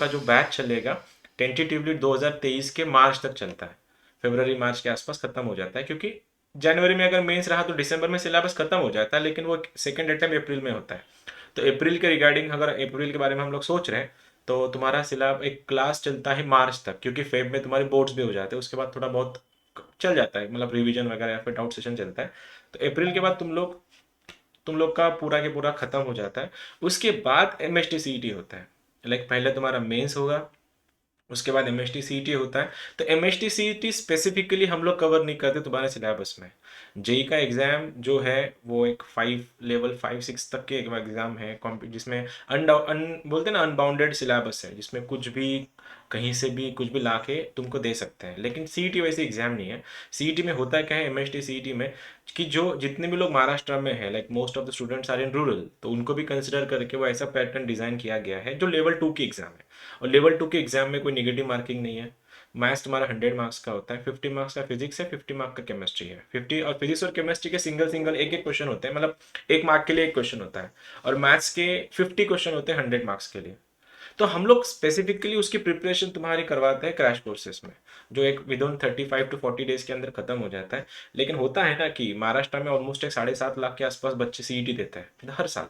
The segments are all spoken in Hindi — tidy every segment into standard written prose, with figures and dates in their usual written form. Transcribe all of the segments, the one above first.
जो बैच चलेगा टेंटेटिवली 2023 के मार्च तक चलता है। फरवरी मार्च के आसपास खत्म हो जाता है, क्योंकि जनवरी में अगर मेंस रहा तो दिसंबर में सिलेबस खत्म हो जाता है, लेकिन वो सेकेंड अटेम्प्ट अप्रैल में होता है। तो अप्रैल के रिगार्डिंग, अगर अप्रैल के बारे में हम लोग सोच रहे हैं, तो तुम्हारा सिलेबस एक क्लास चलता है मार्च तक, क्योंकि फेब में तुम्हारे बोर्ड्स भी हो जाते हैं, उसके बाद थोड़ा बहुत चल जाता है, मतलब रिवीजन वगैरह या फिर डाउट सेशन चलता है। तो अप्रैल के बाद तुम लोग का पूरा के पूरा खत्म हो जाता है। उसके बाद M S T C E T होता है। लाइक पहले तुम्हारा मेंस होगा, उसके बाद M S T C E T होता है। तो M S T C E T specifically हम लोग कवर नहीं करते तुम्हारे सिलेबस में। जेई का एग्ज़ाम जो है वो एक लेवल 5 6 तक के एग्ज़ाम है, जिसमें बोलते हैं ना, अनबाउंडेड सिलेबस है, जिसमें कुछ भी कहीं से भी कुछ भी लाके तुमको दे सकते हैं। लेकिन सी ई टी वैसे एग्ज़ाम नहीं है। सी ई टी में होता क्या है, M S T C E T में, कि जो जितने भी लोग महाराष्ट्र में है, like most of the students are in rural, तो उनको भी कंसिडर करके वो ऐसा पैटर्न डिज़ाइन किया गया है जो लेवल 2 की एग्ज़ाम है। और लेवल 2 के एग्जाम में कोई निगेटिव मार्किंग नहीं है। मैथ्स तुम्हारा 100 मार्क्स का होता है, 50 मार्क्स का फिजिक्स है, 50 मार्क्स का केमिस्ट्री है। 50 और फिजिक्स और केमिस्ट्री के सिंगल सिंगल एक एक क्वेश्चन होते हैं, मतलब 1 मार्क के लिए एक क्वेश्चन होता है। और मैथ्स के 50 क्वेश्चन होते हैं 100 मार्क्स के लिए। तो हम लोग स्पेसिफिकली उसकी प्रिपरेशन तुम्हारी करवाते हैं क्रैश कोर्सेज में, जो एक विद इन 35 to 40 डेज के अंदर खत्म हो जाता है। लेकिन होता है ना कि महाराष्ट्र में ऑलमोस्ट एक 7.5 लाख के आसपास बच्चे सीईटी देते हैं हर साल।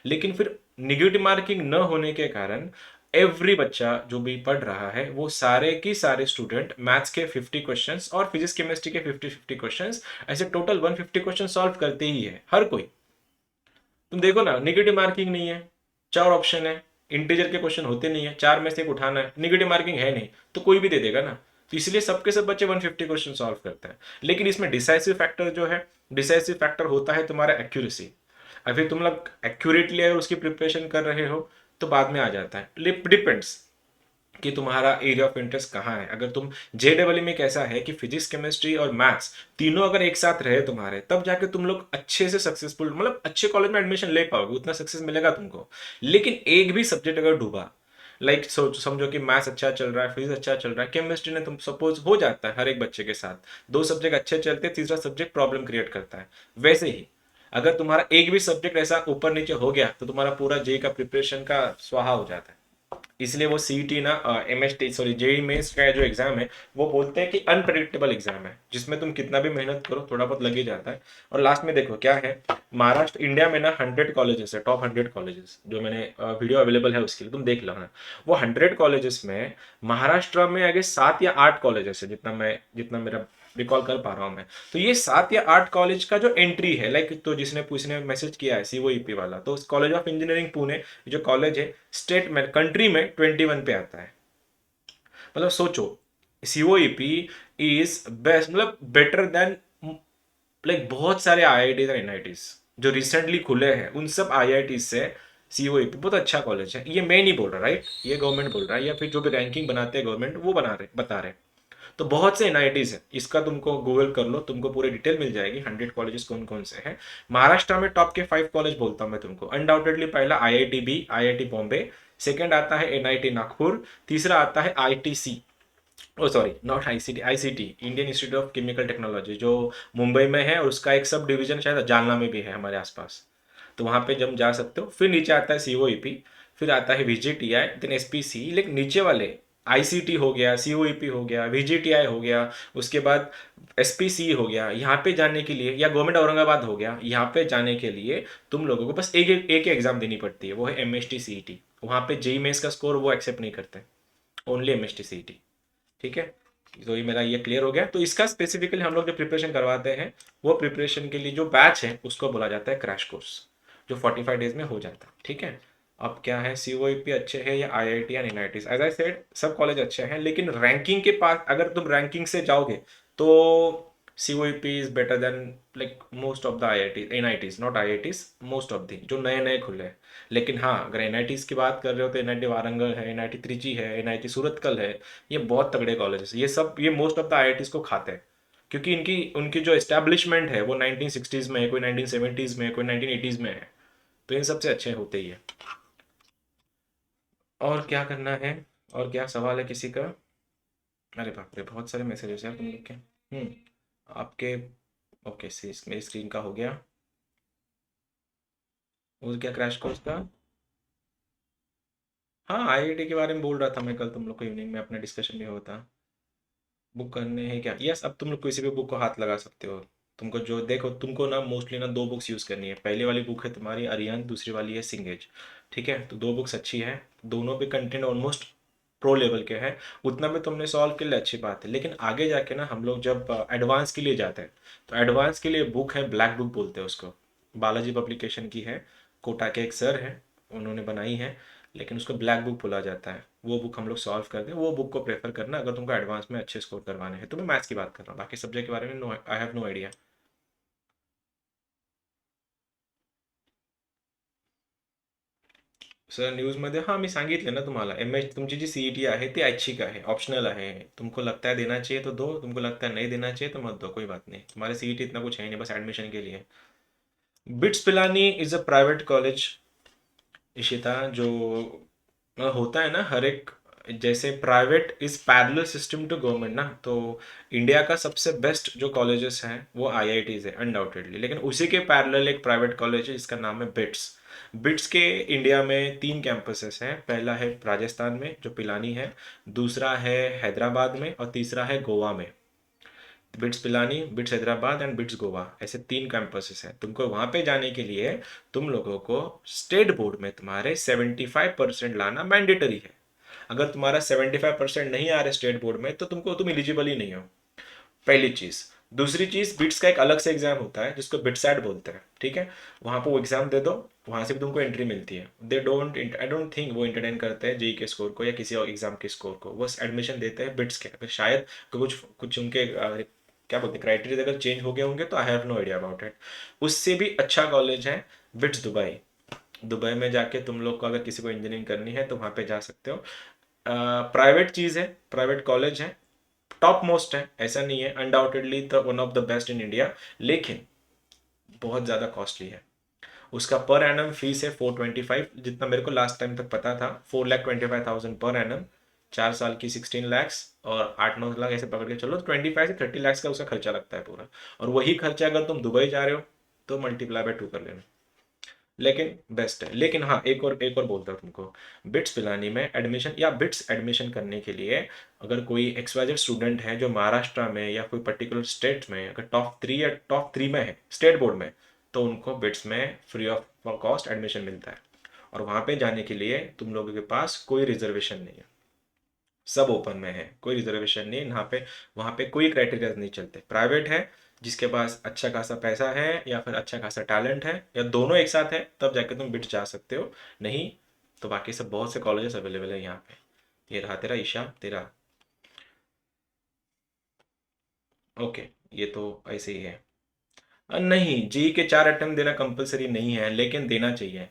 लेकिन फिर निगेटिव मार्किंग न होने के कारण एवरी बच्चा जो भी पढ़ रहा है, वो सारे की सारे स्टूडेंट मैथ्स के 50 क्वेश्चंस और फिजिक्स केमिस्ट्री के 50 50 क्वेश्चंस, ऐसे टोटल 150 क्वेश्चन सॉल्व करते ही है हर कोई। तुम देखो ना, निगेटिव मार्किंग नहीं है, 4 ऑप्शन है, इंटीजर के क्वेश्चन होते नहीं है, 4 में से एक उठाना है, निगेटिव मार्किंग है नहीं, तो कोई भी दे देगा ना। तो इसलिए सबके सब बच्चे 150 क्वेश्चन सॉल्व करते हैं। लेकिन इसमें डिसाइसिव फैक्टर जो है, डिसाइसिव फैक्टर होता है तुम्हारा एक्यूरेसी। अभी तुम लोग एक्यूरेटली अगर उसकी प्रिपरेशन कर रहे हो तो बाद में आ जाता है, डिपेंड्स कि तुम्हारा एरिया ऑफ इंटरेस्ट कहाँ है। अगर तुम जेडब्ल्यू में कैसा है कि फिजिक्स केमिस्ट्री और मैथ्स तीनों अगर एक साथ रहे तुम्हारे, तब जाके तुम लोग अच्छे से सक्सेसफुल, मतलब अच्छे कॉलेज में एडमिशन ले पाओगे, उतना सक्सेस मिलेगा तुमको। लेकिन एक भी सब्जेक्ट अगर डूबा, लाइक सोच समझो कि मैथ्स अच्छा चल रहा है, फिजिक्स अच्छा चल रहा है, केमिस्ट्री ने, तुम सपोज हो जाता है हर एक बच्चे के साथ, 2 सब्जेक्ट अच्छे चलते हैं, तीसरा सब्जेक्ट प्रॉब्लम क्रिएट करता है। वैसे ही अगर तुम्हारा एक भी सब्जेक्ट ऐसा ऊपर नीचे हो गया, तो तुम्हारा पूरा जे का प्रिपरेशन का स्वाहा हो जाता है। इसलिए वो सीईटी ना, M S T sorry JEE mains का जो एग्जाम है, वो बोलते हैं कि अनप्रेडिक्टेबल एग्जाम है, जिसमें तुम कितना भी मेहनत करो थोड़ा बहुत लग ही जाता है। और लास्ट में देखो क्या है, महाराष्ट्र इंडिया में ना 100 कॉलेजेस है, टॉप 100 कॉलेजेस, जो मैंने वीडियो अवेलेबल है उसके लिए तुम देख लो ना। वो 100 कॉलेजेस में महाराष्ट्र में आगे 7 या 8 कॉलेजेस है, जितना मेरा रिकॉल कर पा रहा हूँ मैं। तो ये 7 या 8 कॉलेज का जो एंट्री है, लाइक तो जिसने मैसेज किया है सीओईपी वाला, तो कॉलेज ऑफ इंजीनियरिंग पुणे जो कॉलेज है, स्टेट में कंट्री में 21 पे आता है। मतलब सोचो, सीओईपी इज बेस्ट, मतलब बेटर देन, लाइक बहुत सारे आईआईटीज और एनआईटीज जो रिसेंटली खुले हैं, उन सब आईआईटीज से सीओईपी बहुत अच्छा कॉलेज है। ये मैं नहीं बोल रहा, राइट, ये गवर्नमेंट बोल रहा है, या फिर जो भी रैंकिंग बनाते हैं गवर्नमेंट वो बता रहे हैं। तो बहुत से एनआईटीज है, इसका तुमको गूगल कर लो, तुमको पूरी डिटेल मिल जाएगी 100 कॉलेजेस कौन कौन से हैं। महाराष्ट्र में टॉप के 5 कॉलेज बोलता हूँ मैं तुमको, अनडाउटेडली पहला IIT B, IIT Bombay, second आता है एनआईटी नागपुर, तीसरा आता है ITC, oh sorry not ICT, ICT Indian Institute of Chemical Technology, जो मुंबई में है, और उसका एक सब डिवीजन शायद जालना में भी है हमारे आसपास। तो वहाँ पे जब जा सकते हो। फिर नीचे आता है सीओईपी, फिर आता है वीजीटीआई, देन एसपीसी, लेकिन नीचे वाले आईसीटी हो गया, सीओईपी हो गया, वीजीटीआई हो गया, उसके बाद एसपीसी हो गया, यहाँ पे जाने के लिए, या गवर्नमेंट औरंगाबाद हो गया, यहाँ पे जाने के लिए तुम लोगों को बस एक एग्जाम देनी पड़ती है, वो है M S T C E T. वहाँ पे जेई मेंस का स्कोर वो एक्सेप्ट नहीं करते, only M S T C E T. ठीक है, तो ये मेरा ये क्लियर हो गया। तो इसका स्पेसिफिकली हम लोग जो प्रिपरेशन करवाते हैं, वो प्रिपरेशन के लिए जो बैच है उसको बोला जाता है क्रैश कोर्स, जो 45 डेज में हो जाता है। ठीक है। अब क्या है, सी ओ पी अच्छे हैं या आई आई टी या N I T, as I said सब कॉलेज अच्छे हैं, लेकिन रैंकिंग के पास अगर तुम रैंकिंग से जाओगे, तो C O P is better than, like most of the I I T, NITs, not IITs, most of the जो नए नए खुले हैं। लेकिन हाँ, अगर एन आई टीज की बात कर रहे हो तो एन आई टी वारंगल है, एन आई टी त्रिची है, एन आई टी सूरतकल है, ये बहुत तगड़े कॉलेजेस, ये सब, ये मोस्ट ऑफ द आईआईटीज को खाते हैं, क्योंकि इनकी उनकी जो एस्टेब्लिशमेंट है वो 1960s में है, कोई 1970s में है, कोई 1980s में है। तो इन सबसे अच्छे होते ही है। और क्या करना है, और क्या सवाल है किसी का? अरे बाप रे, बहुत सारे मैसेजेस हैं तुम लोग के। आपके, ओके सी मेरी स्क्रीन का हो गया। और क्या क्रैश कोर्स का? हाँ, आईआईटी के बारे में बोल रहा था मैं कल तुम लोग को, इवनिंग में अपना डिस्कशन में होता। बुक करने हैं क्या? यस, अब तुम लोग किसी भी बुक को हाथ लगा सकते हो। तुमको जो देखो, तुमको ना मोस्टली ना दो बुक्स यूज़ करनी है। पहले वाली बुक है तुम्हारी अरिहंत, दूसरी वाली है सिंगेज। ठीक है, तो दो बुक्स अच्छी है। दोनों पे कंटेंट ऑलमोस्ट प्रो लेवल के हैं। उतना भी तुमने सॉल्व कर लिया, अच्छी बात है। लेकिन आगे जाके ना हम लोग जब एडवांस के लिए जाते हैं, तो एडवांस के लिए बुक है, ब्लैक बुक बोलते हैं उसको। बालाजी पब्लिकेशन की है, कोटा के एक सर है, उन्होंने बनाई है। लेकिन उसको ब्लैक बुक बोला जाता है। वो बुक हम लोग सॉल्व करते हैं, वो बुक को प्रेफर करना अगर तुमको एडवांस में अच्छे स्कोर करवाने हैं। तो मैं मैथ्स की बात कर रहा हूँ, बाकी सब्जेक्ट के बारे में no, I have no idea. Sir न्यूजमध्ये हां, मी सांगितलं ना तुम्हाला, एम एच तुमची जी सीईटी आहे ती ऐच्छिक आहे, ऑप्शनल है। तुमको लगता है देना चाहिए तो दो, तुमको लगता है नहीं देना चाहिए तो मत दो, कोई बात नहीं। तुम्हारे सीईटी इतना कुछ है ही नहीं, बस एडमिशन के लिए। BITS Pilani is a private college, Ishita, जो होता है ना हर एक, जैसे private is parallel system to government ना, तो इंडिया का सबसे बेस्ट जो कॉलेजेस हैं वो आईआईटीज है अनडाउटेडली। लेकिन उसी के पैरेलल एक प्राइवेट कॉलेज है जिसका नाम है बिट्स। बिट्स के इंडिया में तीन कैंपसेस हैं। पहला है राजस्थान में जो पिलानी है, दूसरा है हैदराबाद में, और तीसरा है गोवा में। Bits Pilani, bits Hyderabad and bits Goa, ऐसे तीन कैंपसेस हैं। तुमको वहां पे जाने के लिए तुम लोगों को स्टेट बोर्ड में तुम्हारे 75% लाना मैंडेटरी है। अगर तुम्हारा 75% नहीं आ रहा स्टेट बोर्ड में, तो तुम एलिजिबल ही नहीं हो, पहली चीज। दूसरी चीज, बिट्स का एक अलग से एग्जाम होता है जिसको बिट्सैट बोलते हैं, ठीक है। वहां पर वो एग्जाम दे दो, वहां से भी तुमको एंट्री मिलती है। They don't, I don't think वो इंटरटेन करते हैं जेई के स्कोर को या किसी और एग्जाम के स्कोर को, वो एडमिशन देते हैं बिट्स के। अगर शायद कुछ कुछ उनके क्या बोलते हैं क्राइटेरिया अगर चेंज हो गए होंगे, तो I have no idea about it. उससे भी अच्छा कॉलेज है बिट्स दुबई। दुबई में जाके तुम लोग को अगर किसी को इंजीनियरिंग करनी है तो वहाँ पे जा सकते हो। प्राइवेट चीज़ है, प्राइवेट कॉलेज है, टॉप मोस्ट है, ऐसा नहीं है, undoubtedly the one of the best in India. लेकिन बहुत ज़्यादा कॉस्टली है। उसका पर एनम फीस है 425, जितना मेरे को लास्ट टाइम तक पता था, 4,25,000 पर एनम। 4 साल की 16 लैक्स, और 8-9 लाख ऐसे पकड़ के चलो, 25 से 30 लैक्स का उसका खर्चा लगता है पूरा। और वही खर्चा अगर तुम दुबई जा रहे हो तो मल्टीप्लाई बाय 2 कर लेना। लेकिन बेस्ट है। लेकिन हाँ, एक और बोलता हूँ तुमको, बिट्स पिलानी में एडमिशन या बिट्स एडमिशन करने के लिए, अगर कोई एक्सवाइजेड स्टूडेंट है जो महाराष्ट्र में या कोई पर्टिकुलर स्टेट में अगर टॉप 3 या टॉप 3 में है स्टेट बोर्ड में, तो उनको बिट्स में फ्री ऑफ कॉस्ट एडमिशन मिलता है। और वहाँ पे जाने के लिए तुम लोगों के पास कोई रिजर्वेशन नहीं है, सब ओपन में है, कोई रिजर्वेशन नहीं यहाँ पे। वहाँ पे कोई क्राइटेरिया नहीं चलते। प्राइवेट है, जिसके पास अच्छा खासा पैसा है या फिर अच्छा खासा टैलेंट है या दोनों एक साथ है, तब जाके तुम बिट जा सकते हो। नहीं तो बाकी सब बहुत से कॉलेजेस अवेलेबल है यहाँ पे। ये रहा तेरा ईशा, तेरा। ओके, ये तो ऐसे ही है। नहीं, जी के 4 अटेम्प्ट देना कंपलसरी नहीं है, लेकिन देना चाहिए।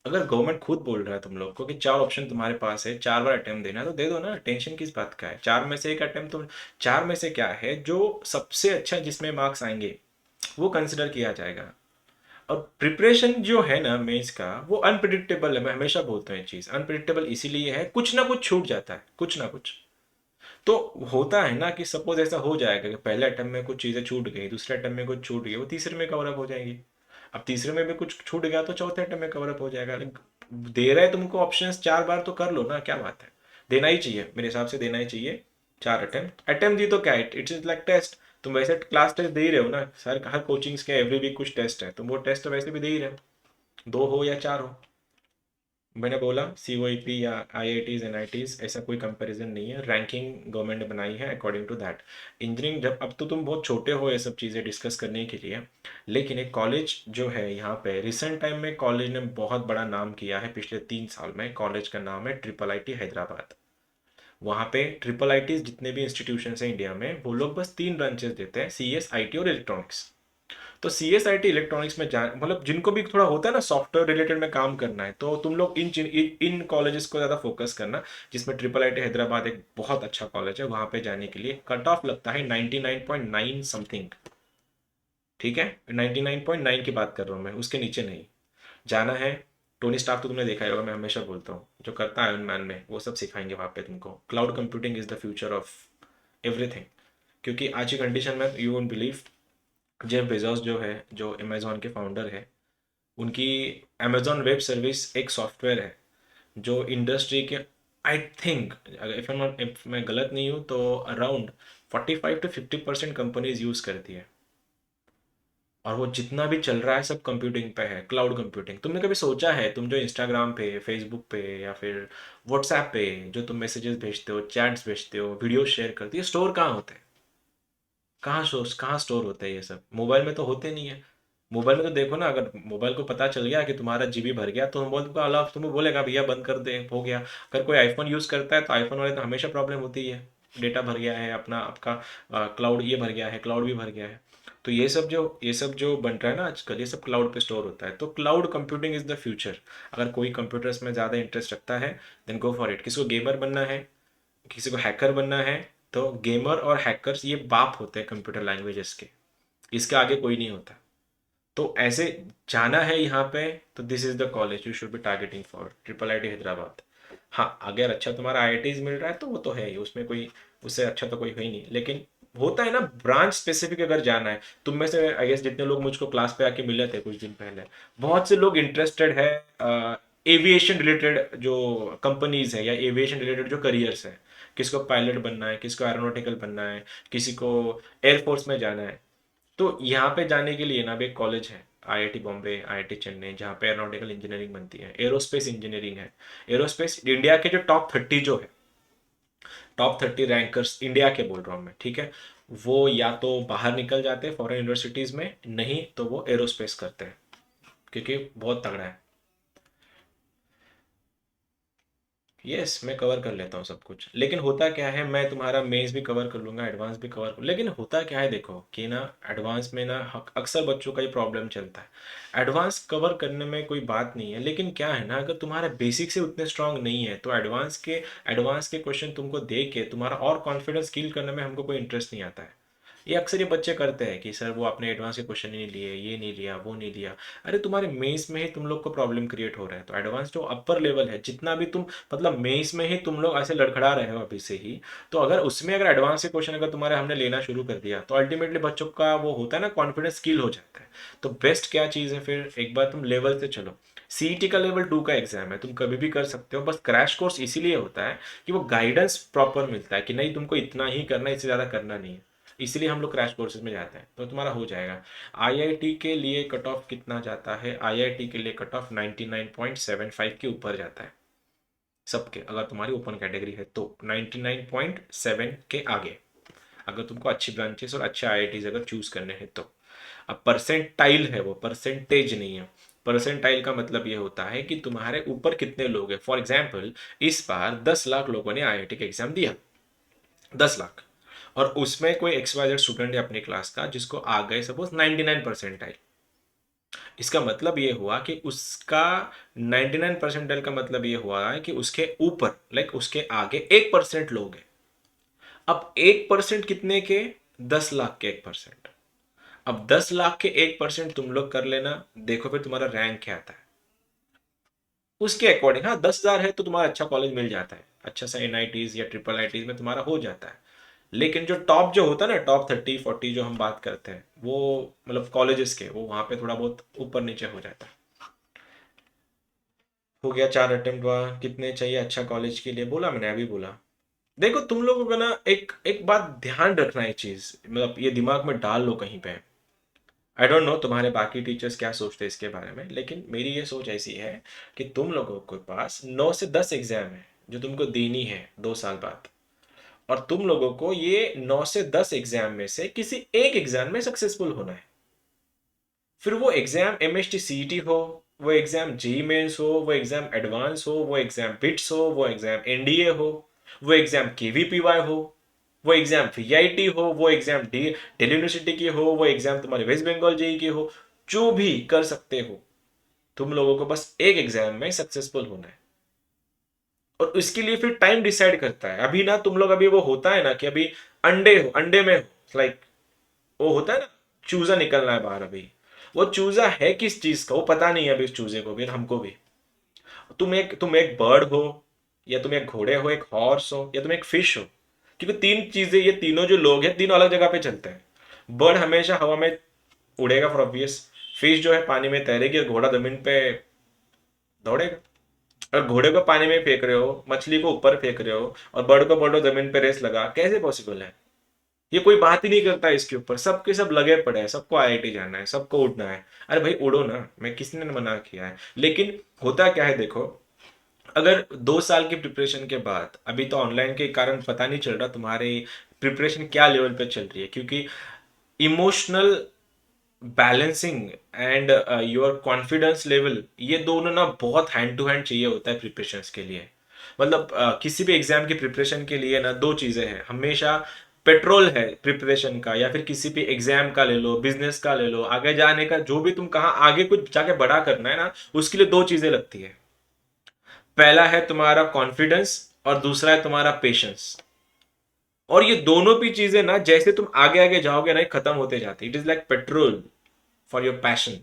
अगर गवर्नमेंट खुद बोल रहा है तुम लोग को कि 4 ऑप्शन तुम्हारे पास है, 4 बार अटेम्प्ट देना है, तो दे दो ना, टेंशन किस बात का है। 4 में से 1 अटेम्प्ट तो, 4 में से क्या है, जो सबसे अच्छा जिसमें मार्क्स आएंगे वो कंसिडर किया जाएगा। और प्रिपरेशन जो है ना मेंस का, वो अनप्रिडिक्टेबल है। मैं हमेशा बोलता हूँ ये चीज़ अनप्रिडिक्टेबल इसीलिए है, कुछ ना कुछ छूट जाता है, कुछ ना कुछ। तो होता है ना कि सपोज ऐसा हो जाएगा कि पहले अटेम्प्ट में कुछ चीज़ें छूट गई, दूसरे अटेम्प्ट में कुछ छूट गई, वो तीसरे में कवर अप हो जाएंगी। अब तीसरे में भी कुछ छूट गया तो चौथे अटेम्प्ट में कवर अप हो जाएगा। दे रहे तुमको ऑप्शंस 4 बार, तो कर लो ना, क्या बात है। देना ही चाहिए, मेरे हिसाब से देना ही चाहिए। 4 अटेम्प्ट दी तो क्या, इट्स इज लाइक टेस्ट। तुम वैसे क्लास टेस्ट दे ही रहे हो ना, सर हर कोचिंग्स के एवरी वीक कुछ टेस्ट है, तुम वो टेस्ट तो वैसे भी दे ही रहे हो, 2 हो या 4 हो। मैंने बोला COEP या IITs NITs ऐसा कोई कंपैरिजन नहीं है, रैंकिंग गवर्नमेंट ने बनाई है अकॉर्डिंग टू दैट। इंजीनियरिंग जब, अब तो तुम बहुत छोटे हो ये सब चीज़ें डिस्कस करने के लिए, लेकिन एक कॉलेज जो है यहाँ पे रिसेंट टाइम में कॉलेज ने बहुत बड़ा नाम किया है पिछले 3 साल में। कॉलेज का नाम है IIIT हैदराबाद। वहाँ पे IIITs जितने भी इंस्टीट्यूशन हैं इंडिया में, वो लोग बस 3 ब्रांचेस देते हैं, CS IT और इलेक्ट्रॉनिक्स। तो CSIT इलेक्ट्रॉनिक्स में जा, मतलब जिनको भी थोड़ा होता है ना सॉफ्टवेयर रिलेटेड में काम करना है, तो तुम लोग इन कॉलेजेस को ज़्यादा फोकस करना। जिसमें IIIT हैदराबाद एक बहुत अच्छा कॉलेज है। वहाँ पे जाने के लिए कट ऑफ लगता है 99.9 समथिंग, ठीक है, 99.9 की बात कर रहा हूँ मैं, उसके नीचे नहीं। जाना है। टोनी स्टार्क तो तुमने देखा ही होगा, मैं हमेशा बोलता हूँ जो करता है आयरन मैन में, वो सब सिखाएंगे वहाँ पे तुमको। Cloud computing is the future of everything. क्योंकि आज की कंडीशन में you won't believe, Jeff Bezos जो है, जो अमेजोन के फाउंडर है, उनकी अमेजोन वेब सर्विस एक सॉफ्टवेयर है। जो इंडस्ट्री के, आई थिंक, इफ मैं गलत नहीं हूँ तो अराउंड 45 to 50% कंपनीज यूज़ करती है। और वो जितना भी चल रहा है सब कंप्यूटिंग पे है, क्लाउड कंप्यूटिंग। तुमने कभी सोचा है, तुम जो इंस्टाग्राम पे, फेसबुक पे या फिर व्हाट्सएप पे जो तुम मैसेजेस भेजते हो, चैट्स भेजते हो, वीडियो शेयर करते हो, ये स्टोर कहाँ होते हैं? कहाँ स्टोर होता है ये सब? मोबाइल में तो होते नहीं है। मोबाइल में तो देखो ना, अगर मोबाइल को पता चल गया कि तुम्हारा जीबी भर गया तो मोबाइल को अलाउ तुम्हें बोलेगा भैया बंद कर दे, हो गया। अगर कोई आईफोन यूज़ करता है तो आईफोन वाले तो हमेशा प्रॉब्लम होती है, डेटा भर गया है अपना, आपका क्लाउड ये भर गया है, क्लाउड भी भर गया है। तो ये सब जो बन रहा है ना आजकल, ये सब क्लाउड पे स्टोर होता है। तो cloud computing is the future. अगर कोई कंप्यूटर्स में ज़्यादा इंटरेस्ट रखता है देन गो फॉर इट। किसी को गेमर बनना है, किसी को हैकर बनना है, तो गेमर और हैकर्स ये बाप होते हैं कंप्यूटर लैंग्वेजेस के, इसके आगे कोई नहीं होता। तो ऐसे जाना है यहाँ पे, तो this is the college you should be targeting for, triple IT Hyderabad. हाँ, अगर अच्छा तुम्हारा आईआईटीज मिल रहा है तो वो तो है ही, उसमें कोई उससे अच्छा तो कोई है ही नहीं। लेकिन होता है ना ब्रांच स्पेसिफिक अगर जाना है। तुम में से आई गेस जितने लोग मुझको क्लास पे आके मिले थे कुछ दिन पहले, बहुत से लोग इंटरेस्टेड है एविएशन रिलेटेड जो कंपनीज है, या एविएशन रिलेटेड जो करियर्स है। किसको पायलट बनना है, किसको एरोनॉटिकल बनना है, किसी को एयरफोर्स में जाना है। तो यहाँ पे जाने के लिए ना भी एक कॉलेज है, आईआईटी बॉम्बे, आईआईटी चेन्नई, जहाँ पे एरोनॉटिकल इंजीनियरिंग बनती है, एरोस्पेस इंजीनियरिंग है। एरोस्पेस इंडिया के जो टॉप 30 जो है, टॉप 30 रैंकर्स इंडिया के बोल रहा हूँ मैं, ठीक है, वो या तो बाहर निकल जाते हैं फॉरेन यूनिवर्सिटीज़ में, नहीं तो वो एरोस्पेस करते हैं, क्योंकि बहुत तगड़ा है। यस, मैं कवर कर लेता हूँ सब कुछ। लेकिन होता क्या है, मैं तुम्हारा मेंस भी कवर कर लूंगा, एडवांस भी कवर कर, लेकिन होता क्या है देखो कि ना, एडवांस में ना अक्सर बच्चों का ही प्रॉब्लम चलता है। एडवांस कवर करने में कोई बात नहीं है, लेकिन क्या है ना, अगर तुम्हारा बेसिक से उतने स्ट्रांग नहीं है तो एडवांस के क्वेश्चन तुमको दे के तुम्हारा और कॉन्फिडेंस स्किल करने में हमको कोई इंटरेस्ट नहीं आता है। ये अक्सर ये बच्चे करते हैं कि सर वो आपने एडवांस के क्वेश्चन ही नहीं लिए, ये नहीं लिया, वो नहीं लिया। अरे तुम्हारे मेंस में ही तुम लोग को प्रॉब्लम क्रिएट हो रहा है, तो एडवांस जो अपर लेवल है, जितना भी तुम, मतलब मेंस में ही तुम लोग ऐसे लड़खड़ा रहे हो अभी से ही, तो अगर उसमें अगर एडवांस के क्वेश्चन अगर तुम्हारे हमने लेना शुरू कर दिया तो अल्टीमेटली बच्चों का वो होता है ना, कॉन्फिडेंस स्किल हो जाता है। तो बेस्ट क्या चीज़ है, फिर एक बार तुम लेवल से चलो। सीईटी का लेवल 2 का एग्जाम है, तुम कभी भी कर सकते हो। बस क्रैश कोर्स इसीलिए होता है कि वो गाइडेंस प्रॉपर मिलता है कि नहीं तुमको इतना ही करना है, इससे ज़्यादा करना नहीं है। इसलिए हम लोग क्रैश कोर्सेज में जाते हैं, तो तुम्हारा हो जाएगा। आईआईटी के लिए कट ऑफ कितना जाता है? आईआईटी के लिए कट ऑफ 99.75 के ऊपर जाता है सबके, अगर तुम्हारी ओपन कैटेगरी है तो 99.7 के आगे, अगर तुमको अच्छी ब्रांचेस और अच्छे आईआईटीज अगर चूज करने हैं तो। अब परसेंटाइल है, वो परसेंटेज नहीं है। परसेंटाइल का मतलब ये होता है कि तुम्हारे ऊपर कितने लोग हैं। फॉर एग्जाम्पल, इस बार 10 लाख लोगों ने आईआईटी का एग्जाम दिया, 10 लाख, और उसमें कोई XYZ स्टूडेंट है अपनी क्लास का जिसको आ गए सपोज 99 परसेंटाइल। इसका मतलब ये हुआ कि उसका 99 परसेंटाइल का मतलब ये हुआ है कि उसके ऊपर, लाइक उसके आगे 1% लोग हैं। अब 1% कितने के? 10 लाख के 1%। अब 10 लाख के 1% तुम लोग कर लेना, देखो फिर तुम्हारा रैंक क्या आता है उसके अकॉर्डिंग। हाँ, 10,000 है तो तुम्हारा अच्छा कॉलेज मिल जाता है, अच्छा सा एनआईटीज या ट्रिपल आईटीज में तुम्हारा हो जाता है। लेकिन जो टॉप जो होता है ना, टॉप 30 40 जो हम बात करते हैं, वो मतलब कॉलेजेस के, वो वहाँ पे थोड़ा बहुत ऊपर नीचे हो जाता है। हो गया 4 अटेम्प्ट वहाँ, कितने चाहिए अच्छा कॉलेज के लिए? बोला मैंने, अभी बोला। देखो तुम लोगों को ना एक एक बात ध्यान रखना है, चीज मतलब ये दिमाग में डाल लो कहीं पे। आई डोंट नो तुम्हारे बाकी टीचर्स क्या सोचते हैं इसके बारे में, लेकिन मेरी ये सोच ऐसी है कि तुम लोगों के पास 9 से 10 एग्जाम है जो तुमको देनी है 2 साल बाद। और तुम लोगों को ये 9 से 10 एग्जाम में से किसी एक एग्जाम में सक्सेसफुल होना है। फिर वो एग्जाम MST CET हो, वो एग्जाम जेई मेंस हो, वो एग्जाम एडवांस हो, वो एग्जाम बिट्स हो, वो एग्जाम एनडीए हो, वो एग्जाम केवीपीवाई हो, वो एग्जाम VIT हो, वो एग्जाम दिल्ली यूनिवर्सिटी की हो, वो एग्जाम तुम्हारे वेस्ट बंगाल जेई की हो, जो भी कर सकते हो। तुम लोगों को बस एक एग्जाम में सक्सेसफुल होना है। और इसके लिए फिर टाइम डिसाइड करता है। अभी ना तुम लोग, अभी वो होता है ना कि अभी अंडे में हो, लाइक वो होता है ना, चूजा निकलना है बाहर। अभी वो चूजा है किस चीज का वो पता नहीं है अभी, उस चूजे को भी और हमको भी। तुम एक बर्ड हो, या तुम एक घोड़े हो, एक हॉर्स हो, या तुम एक फिश हो। क्योंकि 3 चीजें, ये तीनों जो लोग हैं, तीनों अलग जगह पे चलते हैं। बर्ड हमेशा हवा में उड़ेगा फॉर ऑब्वियस, फिश जो है पानी में तैरेगी, और घोड़ा जमीन पे दौड़ेगा। और घोड़े को पानी में फेंक रहे हो, मछली को ऊपर फेंक रहे हो, और बर्ड को बोलो जमीन पे रेस लगा, कैसे पॉसिबल है? ये कोई बात ही नहीं करता है इसके ऊपर, सबके सब लगे पड़े हैं, सबको आईआईटी जाना है, सबको उड़ना है। अरे भाई उड़ो ना, मैं किसने मना किया है? लेकिन होता क्या है देखो, अगर 2 साल की प्रिपरेशन के बाद, अभी तो ऑनलाइन के कारण पता नहीं चल रहा तुम्हारी प्रिपरेशन क्या लेवल पे चल रही है, क्योंकि emotional balancing and your confidence level, ये दोनों ना बहुत हैंड टू हैंड चाहिए होता है प्रिपरेशन के लिए। मतलब किसी भी एग्जाम की प्रिपरेशन के लिए ना दो चीजें हैं हमेशा। पेट्रोल है प्रिपरेशन का, या फिर किसी भी एग्जाम का ले लो, बिजनेस का ले लो, आगे जाने का, जो भी तुम कहाँ आगे कुछ जाके बड़ा करना है ना, उसके लिए दो चीजें लगती है। पहला है तुम्हारा कॉन्फिडेंस, और दूसरा है तुम्हारा पेशेंस। और ये दोनों भी चीजें ना जैसे तुम आगे आगे जाओगे ना, खत्म होते जाती है। It is like petrol for your passion.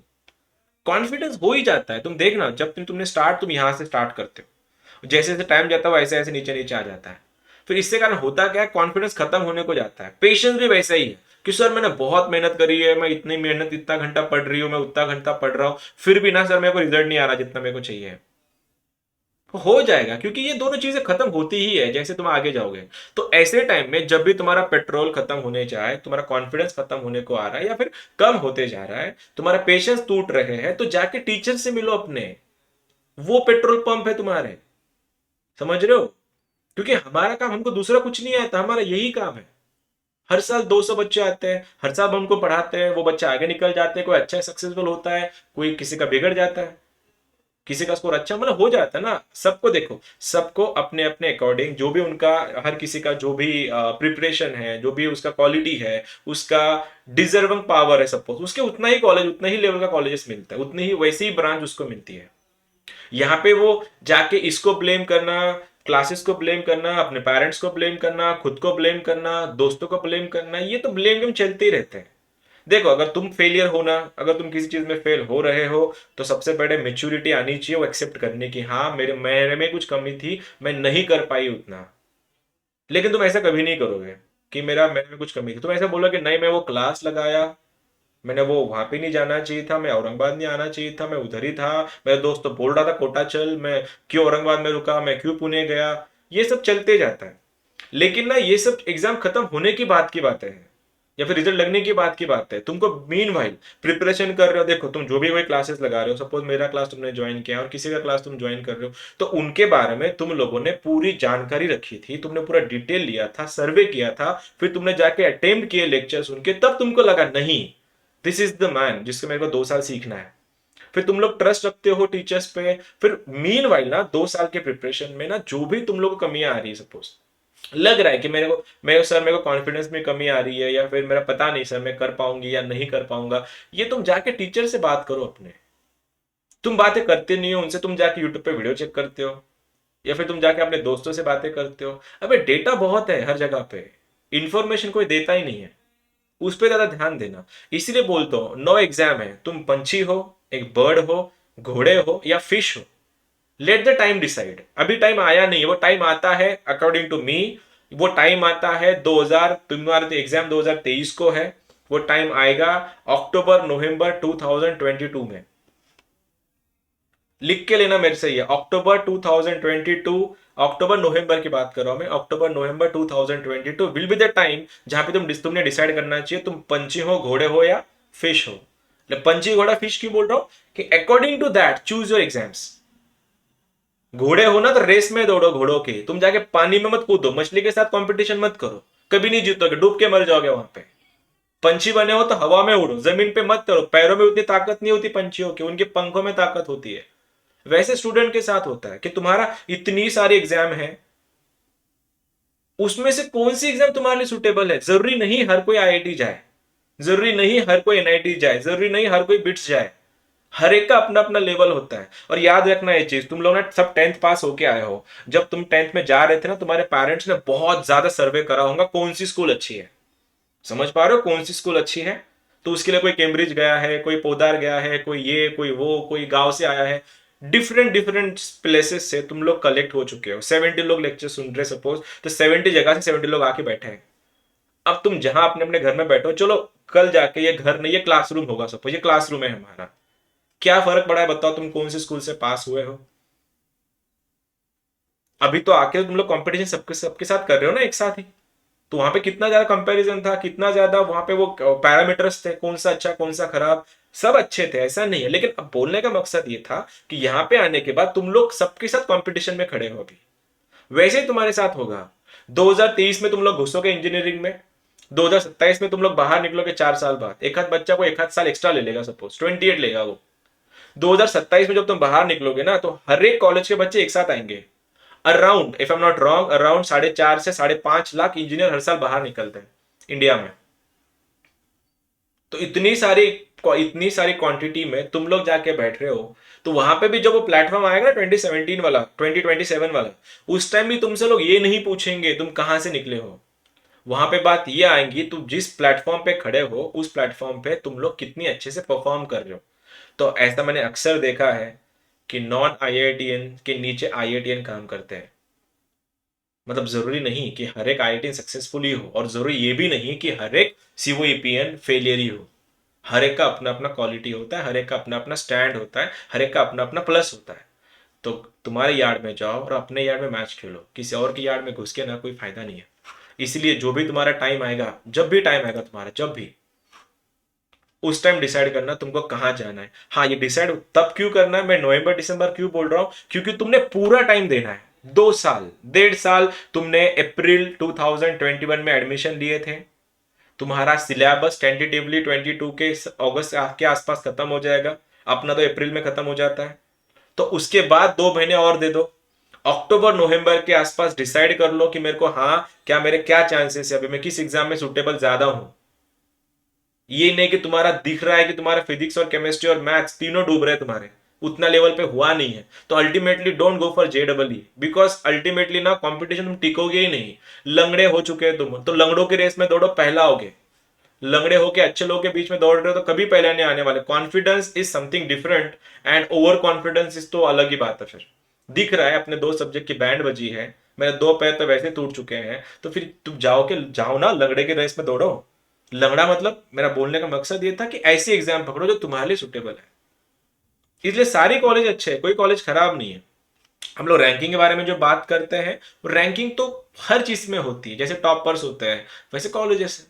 Confidence हो ही जाता है, तुम देखना, जब तुमने स्टार्ट, तुम यहां से स्टार्ट करते हो, जैसे जैसे टाइम जाता है वैसे ऐसे नीचे नीचे आ जाता है। फिर इससे कारण होता क्या है, कॉन्फिडेंस खत्म होने को जाता है। पेशेंस भी वैसा ही है कि सर मैंने बहुत मेहनत करी है, मैं इतनी मेहनत, इतना घंटा पढ़ रही हूँ, मैं उतना घंटा पढ़ रहा हूँ, फिर भी ना सर मेरे को रिजल्ट नहीं आ रहा जितना मेरे को चाहिए। हो जाएगा, क्योंकि ये दोनों चीजें खत्म होती ही है जैसे तुम आगे जाओगे। तो ऐसे टाइम में जब भी तुम्हारा पेट्रोल खत्म होने जाए, तुम्हारा कॉन्फिडेंस खत्म होने को आ रहा है या फिर कम होते जा रहा है, तुम्हारा पेशेंस टूट रहे हैं, तो जाके टीचर से मिलो अपने। वो पेट्रोल पंप है तुम्हारे। समझ रहे हो? क्योंकि हमारा काम, हमको दूसरा कुछ नहीं आता, हमारा यही काम है। हर साल 200 बच्चे आते हैं, हर साल हम उनको पढ़ाते हैं, वो बच्चे आगे निकल जाते हैं, कोई अच्छा सक्सेसफुल होता है, कोई किसी का बिगड़ जाता है, किसी का स्कोर अच्छा मतलब हो जाता है ना। सबको देखो, सबको अपने अपने अकॉर्डिंग जो भी उनका, हर किसी का जो भी प्रिपरेशन है, जो भी उसका क्वालिटी है, उसका डिजर्विंग पावर है, सपोज उसके उतना ही कॉलेज, उतना ही लेवल का कॉलेजेस मिलता है, उतनी ही वैसी ही ब्रांच उसको मिलती है। यहाँ पे वो जाके इसको ब्लेम करना, क्लासेस को ब्लेम करना, अपने पेरेंट्स को ब्लेम करना, खुद को ब्लेम करना, दोस्तों को ब्लेम करना, ये तो ब्लेम गेम चलते ही रहते हैं। देखो, अगर तुम फेलियर हो ना, अगर तुम किसी चीज में फेल हो रहे हो, तो सबसे पहले मेच्योरिटी आनी चाहिए, वो एक्सेप्ट करने की, हाँ मेरे में कुछ कमी थी, मैं नहीं कर पाई उतना। लेकिन तुम ऐसा कभी नहीं करोगे कि मेरे में कुछ कमी थी। तुम ऐसा बोलोगे नहीं, मैं वो क्लास लगाया, मैंने वो वहां पे नहीं जाना चाहिए था, मैं औरंगाबाद नहीं आना चाहिए था, मैं उधर ही था, मेरा दोस्त तो बोल रहा था कोटा चल, मैं क्यों औरंगाबाद में रुका, मैं क्यों पुणे गया। ये सब चलते जाता है। लेकिन ना ये सब एग्जाम खत्म होने की बात की बात है, या फिर रिजल्ट लगने की बात की बात है। तुमको मीन वाइल प्रिपरेशन कर रहे हो, देखो तुम जो भी कोई क्लासेस लगा रहे हो, सपोज मेरा क्लास तुमने ज्वाइन किया और किसी का क्लास तुम ज्वाइन कर रहे हो, तो उनके बारे में तुम लोगों ने पूरी जानकारी रखी थी, तुमने पूरा डिटेल लिया था, सर्वे किया था, फिर तुमने जाके अटेम्प्ट किए लेक्चर्स उनके, तब तुमको लगा नहीं दिस इज द मैन जिसको मेरे को 2 साल सीखना है। फिर तुम लोग ट्रस्ट रखते हो टीचर्स पे। फिर मीन वाइल ना 2 साल के प्रिपरेशन में ना जो भी तुम लोग को कमियां आ रही है, सपोज लग रहा है कि मेरे को कॉन्फिडेंस में कमी आ रही है, या फिर मेरा पता नहीं सर मैं कर पाऊंगी या नहीं कर पाऊंगा, ये तुम जाके टीचर से बात करो अपने। तुम बातें करते नहीं हो उनसे, तुम जाके यूट्यूब पे वीडियो चेक करते हो, या फिर तुम जाके अपने दोस्तों से बातें करते हो। अबे डेटा बहुत है हर जगह पे, इंफॉर्मेशन कोई देता ही नहीं है, उस पर ज्यादा ध्यान देना। इसीलिए बोलता हूँ, नो एग्जाम है, तुम पंछी हो, एक बर्ड हो, घोड़े हो या फिश हो, लेट द टाइम डिसाइड। अभी टाइम आया नहीं है, वो टाइम आता है अकॉर्डिंग टू मी, वो टाइम आता है 2000, तुम्हारा एग्जाम 2023 को है, वो टाइम आएगा अक्टूबर नवंबर 2022 में। लिख के लेना मेरे से, ये अक्टूबर 2022, अक्टूबर नवंबर की बात कर रहा हूं मैं, अक्टूबर नवंबर 2022 विल बी द टाइम जहां पे तुमने डिसाइड करना चाहिए तुम पंछी हो, घोड़े हो या फिश हो। पंछी घोड़ा फिश क्यों बोल रहा हूं कि according to that choose your exams. घोड़े हो ना तो रेस में दौड़ो घोड़ों के, तुम जाके पानी में मत कूदो, मछली के साथ कंपटीशन मत करो, कभी नहीं जीतोगे, डूब के मर जाओगे वहां पे। पंछी बने हो तो हवा में उड़ो, जमीन पे मत करो, पैरों में उतनी ताकत नहीं होती पंछियों के, उनके पंखों में ताकत होती है। वैसे स्टूडेंट के साथ होता है कि तुम्हारा इतनी सारी एग्जाम है, उसमें से कौन सी एग्जाम तुम्हारे लिए सुटेबल है। जरूरी नहीं हर कोई आईआईटी जाए, जरूरी नहीं हर कोई एनआईटी जाए, जरूरी नहीं हर कोई बिट्स जाए, हर एक का अपना अपना लेवल होता है। और याद रखना ये चीज, तुम लोग ना सब 10th पास होके आए हो, जब तुम 10th में जा रहे थे ना, तुम्हारे पेरेंट्स ने बहुत ज्यादा सर्वे करा होगा कौन सी स्कूल अच्छी है। समझ पा रहे हो कौन सी स्कूल अच्छी है? तो उसके लिए कोई कैम्ब्रिज गया है, कोई पोदार गया है, कोई ये कोई वो, कोई गांव से आया है, डिफरेंट डिफरेंट प्लेसेस से तुम लोग कलेक्ट हो चुके हो। 70 लोग लेक्चर सुन रहे सपोज, तो 70 जगह से 70 लोग आके बैठे हैं। अब तुम जहां अपने अपने घर में बैठो, चलो कल जाके, ये घर नहीं ये क्लासरूम होगा, सपोज ये क्लासरूम है हमारा, क्या फर्क पड़ा है बताओ, तुम कौन से स्कूल से पास हुए हो? अभी तो आके तुम लोग कंपटीशन सबके सबके साथ कर रहे हो ना एक साथ ही। तो वहां पे कितना ज्यादा कंपैरिजन था, कितना ज्यादा वहां पे वो पैरामीटर्स थे, कौन सा अच्छा कौन सा खराब, सब अच्छे थे, ऐसा नहीं है। लेकिन अब बोलने का मकसद ये था कि यहाँ पे आने के बाद तुम लोग सबके साथ कंपटीशन में खड़े हो अभी। वैसे ही तुम्हारे साथ होगा। 2023 में तुम लोग घुसोगे इंजीनियरिंग में, 2027 में तुम लोग बाहर निकलोगे 4 साल बाद, एक आध बच्चा को एक आध साल एक्स्ट्रा ले लेगा, सपोज 28 लेगा वो। 2027 में जब तुम बाहर निकलोगे ना, तो हर एक कॉलेज के बच्चे एक साथ आएंगे। Around, if I am not wrong, around 4.5 से 5.5 लाख इंजीनियर हर साल बाहर निकलते हैं इंडिया में। तो इतनी सारी क्वांटिटी में तुम लोग जाके बैठ रहे हो, तो वहां पे भी जब वो प्लेटफॉर्म आएगा ना 2017 वाला, 2027 वाला, उस टाइम भी तुमसे लोग ये नहीं पूछेंगे तुम कहां से निकले हो। वहां पे बात ये आएंगी तुम जिस प्लेटफॉर्म पे खड़े हो उस प्लेटफॉर्म पे तुम लोग कितनी अच्छे से परफॉर्म कर रहे हो। तो ऐसा मैंने अक्सर देखा है कि नॉन आईआईटीएन के नीचे आईआईटीएन काम करते हैं। मतलब जरूरी नहीं कि हर एक आईआईटीएन सक्सेसफुल ही हो, और जरूरी ये भी नहीं कि हर एक सीओईपीएन फेलियर ही हो। हर एक का अपना अपना क्वालिटी होता है, हर एक का अपना अपना स्टैंड होता है, हर एक का अपना अपना प्लस होता है। तो तुम्हारे यार्ड में जाओ और अपने यार्ड में मैच खेलो, किसी और की यार्ड में घुस के ना कोई फायदा नहीं है। इसलिए जो भी तुम्हारा टाइम आएगा, जब भी टाइम आएगा तुम्हारा, जब भी, उस टाइम डिसाइड करना तुमको कहाँ जाना है। हाँ, ये डिसाइड तब क्यों करना है, मैं नवंबर दिसंबर क्यों बोल रहा हूँ, क्योंकि तुमने पूरा टाइम देना है। 2 साल, 1.5 साल तुमने अप्रैल 2021 में एडमिशन लिए थे। तुम्हारा सिलेबस टेंटेटिवली 22 के अगस्त के आसपास खत्म हो जाएगा, अपना तो अप्रैल में खत्म हो जाता है। तो उसके बाद 2 महीने और दे दो, अक्टूबर नवंबर के आसपास डिसाइड कर लो कि मेरे को, हाँ क्या मेरे क्या चांसेस है, अभी मैं किस एग्जाम में सुटेबल ज्यादा हूं। ये नहीं कि तुम्हारा दिख रहा है कि तुम्हारा फिजिक्स और केमिस्ट्री और मैथ्स तीनों डूब रहे हैं तुम्हारे, उतना लेवल पे हुआ नहीं है, तो अल्टीमेटली डोंट गो फॉर जेडबल ई, बिकॉज अल्टीमेटली ना कंपटीशन तुम टिकोगे ही नहीं। लंगड़े हो चुके हैं तुम, तो लंगड़ों की रेस में दौड़ो, पहला होगे। लंगड़े होके अच्छे लोगों के बीच में दौड़ रहे हो तो कभी पहले नहीं आने वाले। Confidence is something different, and over confidence is तो अलग ही बात है। फिर दिख रहा है अपने 2 सब्जेक्ट की बैंड बजी है, मेरे 2 पैर तो वैसे टूट चुके हैं, तो फिर तुम जाओ ना लंगड़े के रेस में दौड़ो। लंगड़ा मतलब, मेरा बोलने का मकसद ये था कि ऐसी एग्जाम पकड़ो जो तुम्हारे लिए सुटेबल है। इसलिए सारी कॉलेज अच्छे है, कोई कॉलेज खराब नहीं है। हम लोग रैंकिंग के बारे में जो बात करते हैं, रैंकिंग तो हर चीज में होती है, जैसे टॉपर्स होते हैं वैसे कॉलेजेस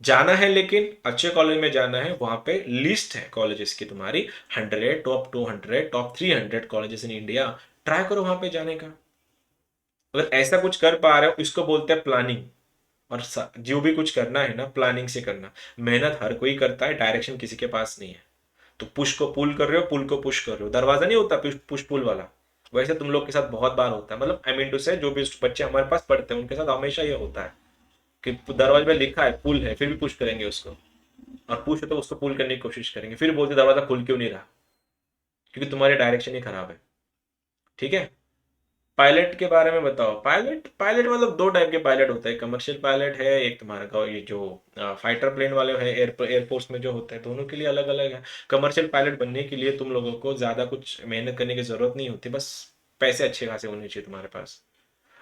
जाना है, लेकिन अच्छे कॉलेज में जाना है। वहां पे लिस्ट है कॉलेजेस की तुम्हारी, 100, top 200, top 300 colleges in India. Try करो वहां पे जाने का। अगर ऐसा कुछ कर पा रहे हो, इसको बोलते हैं प्लानिंग। और जो भी कुछ करना है ना, प्लानिंग से करना। मेहनत हर कोई करता है, डायरेक्शन किसी के पास नहीं है। तो पुश को पुल कर रहे हो, पुल को पुश कर रहे हो, दरवाजा नहीं होता पुश पुल वाला, वैसे तुम लोग के साथ बहुत बार होता है। मतलब आई मीन टू से, जो भी बच्चे हमारे पास पढ़ते हैं उनके साथ हमेशा ये होता है कि दरवाजे पे लिखा है पुल है, फिर भी पुश करेंगे उसको, और पुश है तो उसको पुल करने की कोशिश करेंगे, फिर बोलते दरवाजा खुल क्यों नहीं रहा, क्योंकि तुम्हारी डायरेक्शन ही खराब है। ठीक है। पायलट के बारे में बताओ। पायलट पायलट मतलब 2 टाइप के पायलट होते हैं, कमर्शियल पायलट है, एक तुम्हारा ये जो फाइटर प्लेन वाले है, एयरफोर्स में जो होता है, दोनों के लिए अलग अलग है। कमर्शियल पायलट बनने के लिए तुम लोगों को ज़्यादा कुछ मेहनत करने की ज़रूरत नहीं होती, बस पैसे अच्छे खासे होने चाहिए तुम्हारे पास।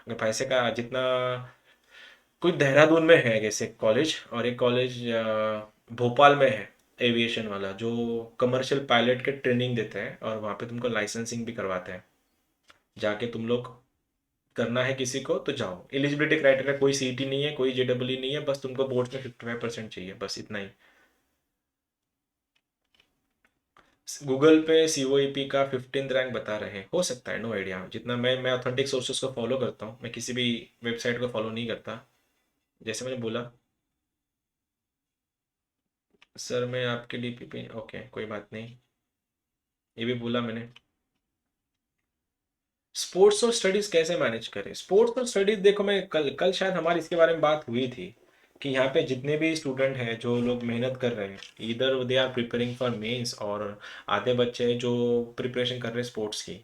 अगर पैसे का जितना, कोई देहरादून में है जैसे कॉलेज, और एक कॉलेज भोपाल में है एविएशन वाला, जो कमर्शियल पायलट के ट्रेनिंग देते हैं, और वहाँ पे तुमको लाइसेंसिंग भी करवाते हैं। जाके तुम लोग, करना है किसी को तो जाओ। एलिजिबिलिटी क्राइटेरिया कोई सीटी नहीं है, कोई जेडब्ल्यू नहीं है, बस तुमको बोर्ड में 55% चाहिए, बस इतना ही। गूगल पे सीओईपी का 15th रैंक बता रहे हैं, हो सकता है, नो आइडिया। जितना मैं ऑथेंटिक सोर्सेस को फॉलो करता हूँ, मैं किसी भी वेबसाइट को फॉलो नहीं करता। जैसे मैंने बोला, सर मैं आपके डीपीपी, ओके कोई बात नहीं, ये भी बोला मैंने। स्पोर्ट्स और स्टडीज कैसे मैनेज करें। स्पोर्ट्स और स्टडीज देखो, मैं कल कल शायद हमारी इसके बारे में बात हुई थी कि यहाँ पे जितने भी स्टूडेंट हैं जो लोग मेहनत कर रहे हैं, इधर they are preparing for mains, और आधे बच्चे हैं जो प्रिपरेशन कर रहे हैं स्पोर्ट्स की।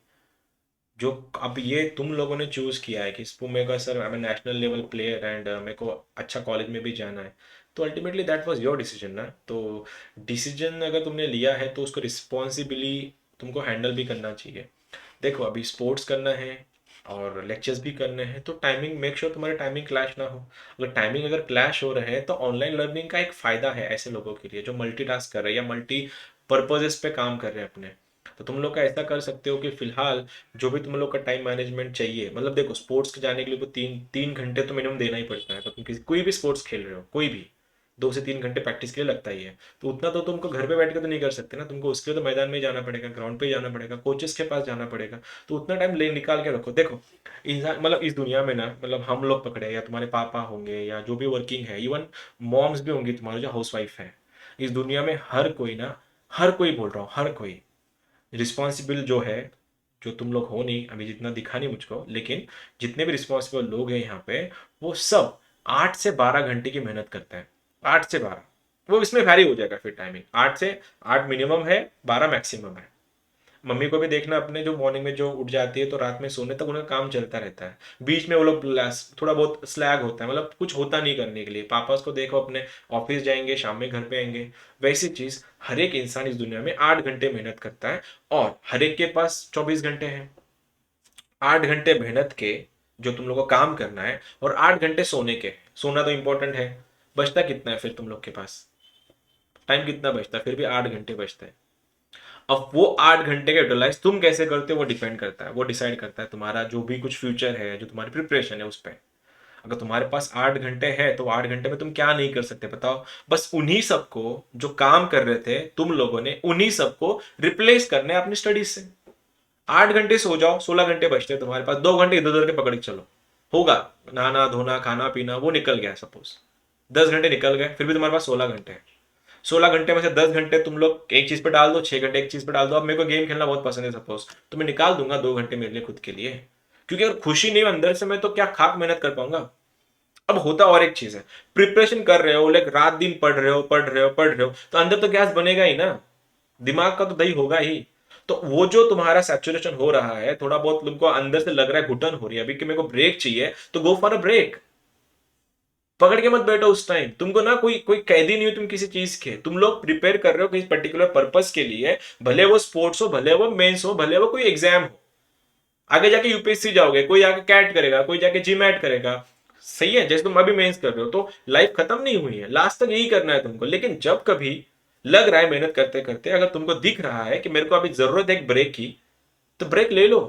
जो अब ये तुम लोगों ने चूज किया है कि मेरे को, sir I am national level player and मेरे को अच्छा कॉलेज में भी जाना है, तो ultimately that was your decision ना। तो डिसीजन अगर तुमने लिया है तो उसको रिस्पॉन्सिबली तुमको हैंडल भी करना चाहिए। देखो अभी स्पोर्ट्स करना है और लेक्चर्स भी करने हैं, तो टाइमिंग मेक श्योर तुम्हारे टाइमिंग क्लैश ना हो। अगर क्लैश हो रहे हैं तो ऑनलाइन लर्निंग का एक फ़ायदा है ऐसे लोगों के लिए जो मल्टीटास्क कर रहे हैं या मल्टी पर्पजेस पे काम कर रहे हैं अपने। तो तुम लोग का ऐसा कर सकते हो कि फिलहाल जो भी तुम लोग का टाइम मैनेजमेंट चाहिए, मतलब देखो स्पोर्ट्स के जाने के लिए तो 3 3 घंटे तो मिनिमम देना ही पड़ता है, तो तुम किसी कोई भी स्पोर्ट्स खेल रहे हो, कोई भी 2 से 3 घंटे प्रैक्टिस के लिए लगता ही है। तो उतना तो तुमको घर पे बैठ के तो नहीं कर सकते ना, तुमको उसके लिए तो मैदान में ही जाना पड़ेगा, ग्राउंड पे ही जाना पड़ेगा, कोचेस के पास जाना पड़ेगा। तो उतना टाइम ले निकाल के रखो। देखो इंसान मतलब इस दुनिया में ना, मतलब हम लोग पकड़े या तुम्हारे पापा होंगे या जो भी वर्किंग है, इवन मॉम्स भी होंगी तुम्हारे जो हाउस वाइफ है, इस दुनिया में हर कोई ना, हर कोई बोल रहा हूँ, हर कोई रिस्पॉन्सिबल जो है, जो तुम लोग हो नहीं अभी, जितना दिखा नहीं मुझको, लेकिन जितने भी रिस्पॉन्सिबल लोग हैं यहाँ पे, वो सब 8 से 12 घंटे की मेहनत करते हैं। 8 से 12, वो इसमें वैरी हो जाएगा फिर टाइमिंग, 8 से 8 मिनिमम है, 12 मैक्सिमम है। मम्मी को भी देखना अपने, जो मॉर्निंग में जो उठ जाती है तो रात में सोने तक उनका काम चलता रहता है। बीच में वो लोग थोड़ा बहुत स्लैग होता है, मतलब कुछ होता नहीं करने के लिए। पापा को देखो अपने ऑफिस जाएंगे, शाम में घर पे आएंगे। वैसी चीज हर एक इंसान इस दुनिया में 8 घंटे मेहनत करता है, और हर एक के पास 24 घंटे हैं। 8 घंटे मेहनत के जो तुम लोग को काम करना है, और 8 घंटे सोने के। सोना तो इंपॉर्टेंट है। बचता कितना है फिर तुम लोग के पास, टाइम कितना बचता है? फिर भी 8 घंटे बचते हैं। अब वो 8 घंटे का यूटिलाइज तुम कैसे करते हो वो डिपेंड करता है, वो डिसाइड करता है तुम्हारा जो भी कुछ फ्यूचर है, जो तुम्हारी प्रिपरेशन है उस पर। अगर तुम्हारे पास 8 घंटे है तो 8 घंटे में तुम क्या नहीं कर सकते बताओ? बस उन्हीं सबको, जो काम कर रहे थे तुम लोगों ने, उन्हीं सबको रिप्लेस करने अपनी स्टडीज से। 8 घंटे सो जाओ, 16 घंटे बचते हैं तुम्हारे पास, 2 घंटे इधर उधर के पकड़ के चलो, होगा। नहाना धोना खाना पीना वो निकल गया सपोज, 10 घंटे निकल गए, फिर भी तुम्हारे पास 16 घंटे हैं। 16 घंटे में से 10 घंटे तुम लोग एक चीज पे डाल दो, 6 घंटे एक चीज पे डाल दो। अब मेरे को गेम खेलना बहुत पसंद है सपोज, तो मैं निकाल दूंगा 2 घंटे मेरे लिए खुद के लिए, क्योंकि अगर खुशी नहीं है अंदर से, मैं तो क्या खाक मेहनत कर पाऊंगा। अब होता और एक चीज है, प्रिपरेशन कर रहे हो, लाइक रात दिन पढ़ रहे हो पढ़ रहे हो पढ़ रहे हो, तो अंदर तो गैस बनेगा ही ना, दिमाग का तो दही होगा ही। तो वो जो तुम्हारा सैचुरेशन हो रहा है, थोड़ा बहुत तुमको अंदर से लग रहा है, घुटन हो रही है अभी कि मेरे को ब्रेक चाहिए, तो गो फॉर अ ब्रेक। पकड़ के मत बैठो उस टाइम, तुमको ना कोई कोई कैदी नहीं हो तुम किसी चीज के, तुम लोग प्रिपेयर कर रहे हो किसी पर्टिकुलर पर्पस के लिए, भले वो स्पोर्ट्स हो, भले वो मेंस हो, भले वो कोई एग्जाम हो। आगे जाके यूपीएससी जाओगे, कोई आगे कैट करेगा, कोई जाके जीमैट करेगा। सही है, जैसे तुम अभी मेंस कर रहे हो, तो लाइफ खत्म नहीं हुई है, लास्ट तक यही करना है तुमको। लेकिन जब कभी लग रहा है मेहनत करते करते, अगर तुमको दिख रहा है कि मेरे को अभी जरूरत है एक ब्रेक की, तो ब्रेक ले लो।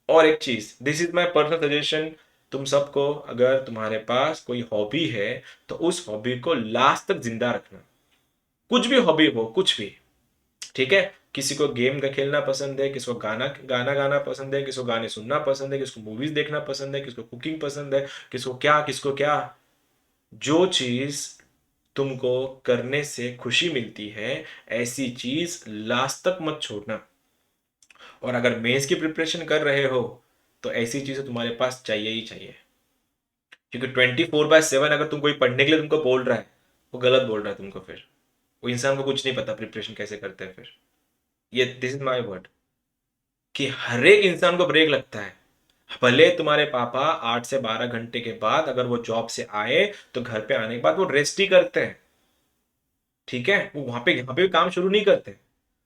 और एक चीज, this is my personal suggestion, तुम सबको, अगर तुम्हारे पास कोई हॉबी है तो उस हॉबी को लास्ट तक जिंदा रखना। कुछ भी हॉबी हो, कुछ भी, ठीक है। किसी को गेम का खेलना पसंद है, किसी को गाना गाना गाना पसंद है, किसी को गाने सुनना पसंद है, किसी को मूवीज देखना पसंद है, किसी को कुकिंग पसंद है, किसको क्या, जो चीज तुमको करने से खुशी मिलती है, ऐसी चीज लास्ट तक मत छोड़ना। और अगर मेंस की प्रिपरेशन कर रहे हो, तो ऐसी चीजें तुम्हारे पास चाहिए ही चाहिए। क्योंकि 24/7 अगर तुम कोई पढ़ने के लिए तुमको बोल रहा है, वो गलत बोल रहा है तुमको। फिर वो इंसान को कुछ नहीं पता प्रिपरेशन कैसे करते हैं। फिर ये दिस इज माय वर्ड, कि हर एक इंसान को ब्रेक लगता है। भले तुम्हारे पापा 8 से 12 घंटे के बाद अगर वो जॉब से आए, तो घर पे आने के बाद वो रेस्ट ही करते हैं, ठीक है। वो वहां पे यहाँ पे भी काम शुरू नहीं करते।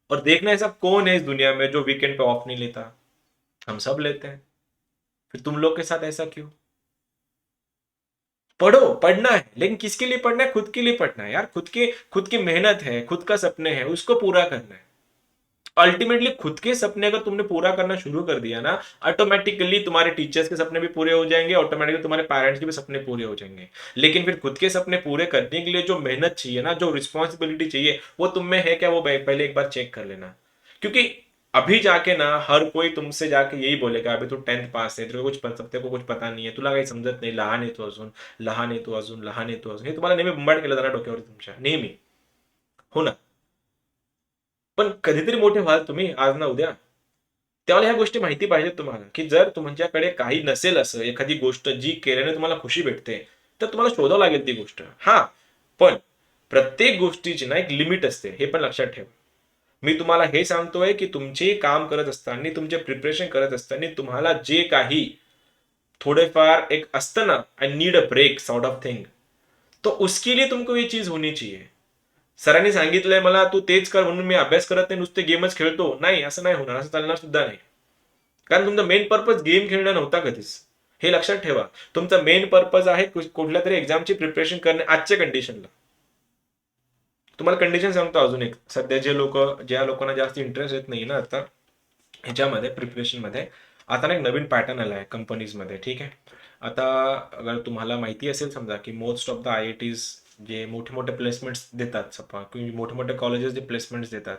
और देखना ऐसा कौन है इस दुनिया में जो वीकेंड पे ऑफ नहीं लेता? हम सब लेते हैं। फिर तुम लोग के साथ ऐसा क्यों? पढ़ो, पढ़ना है, लेकिन किसके लिए पढ़ना है? खुद के लिए पढ़ना है यार। खुद की मेहनत है, खुद का सपने है, उसको पूरा करना है। अल्टीमेटली खुद के सपने अगर तुमने पूरा करना शुरू कर दिया ना, ऑटोमेटिकली तुम्हारे टीचर्स के सपने भी पूरे हो जाएंगे, ऑटोमेटिकली तुम्हारे पेरेंट्स के भी सपने पूरे हो जाएंगे। लेकिन फिर खुद के सपने पूरे करने के लिए जो मेहनत चाहिए ना, जो रिस्पॉन्सिबिलिटी चाहिए, वो तुम में है क्या? वो पहले एक बार चेक कर लेना। क्योंकि अभी जाके ना हर कोई तुमसे जाके यही बोलेगा, अभी तू 10th पास है, तेरे को कुछ पता नहीं आहे, तुला काही समजत नाही, लहान आहे तू अजून, लहान आहे तू अजून, लहान आहे तू अजून, हे तुम्हाला नेहमी बोंबाट केलं जाणार डोक्यावर तुमच्या, नेहमी. हो ना? पण कधीतरी मोठे व्हाल तुम्ही, आज ना उद्या. त्यावेळेला ह्या गोष्टी माहिती पाहिजेत तुम्हाला, की जर तुमच्याकडे काही नसेल, असं एखादी गोष्ट जी केल्याने तुम्हाला खुशी भेटते, तर तुम्हाला शोधावं लागेल ती गोष्ट. हा, पण प्रत्येक गोष्टीची ना एक लिमिट असते, हे पण लक्षात ठेवा. मी तुम्हाला हे सांगतोय की तुमचे काम करत असताना, तुमचे प्रिपरेशन करत असताना, तुम्हाला जे काही थोडेफार एक असतं ना, I need a break sort of thing, तो उसके लिए तुमको ये चीज होनी चाहिए. सरांनी सांगितलंय मला तू तेच कर म्हणून मी अभ्यास करत नाही, नुसते गेमच खेळतो, नाही, असं नाही होणार, असं चालणार सुद्धा नाही. कारण तुमचा मेन पर्पज गेम खेळणं नव्हता कधीच, हे लक्षात ठेवा. तुमचा मेन पर्पज आहे कुठल्या तरी एक्झामची प्रिपरेशन करणे आजच्या कंडिशनला. तुम्हाला कंडिशन सांगतो अजून एक. सध्या ज्या लोकांना जास्त इंटरेस्ट येत नाही ना आता ह्याच्यामध्ये प्रिपरेशनमध्ये, आता ना एक नवीन पॅटर्न आला आहे कंपनीजमध्ये. ठीक आहे. आता अगर तुम्हाला माहिती असेल समजा की most of the IITs जे मोठे मोठे प्लेसमेंट्स देतात, सपा की मोठे मोठे कॉलेजेस जे प्लेसमेंट्स देतात,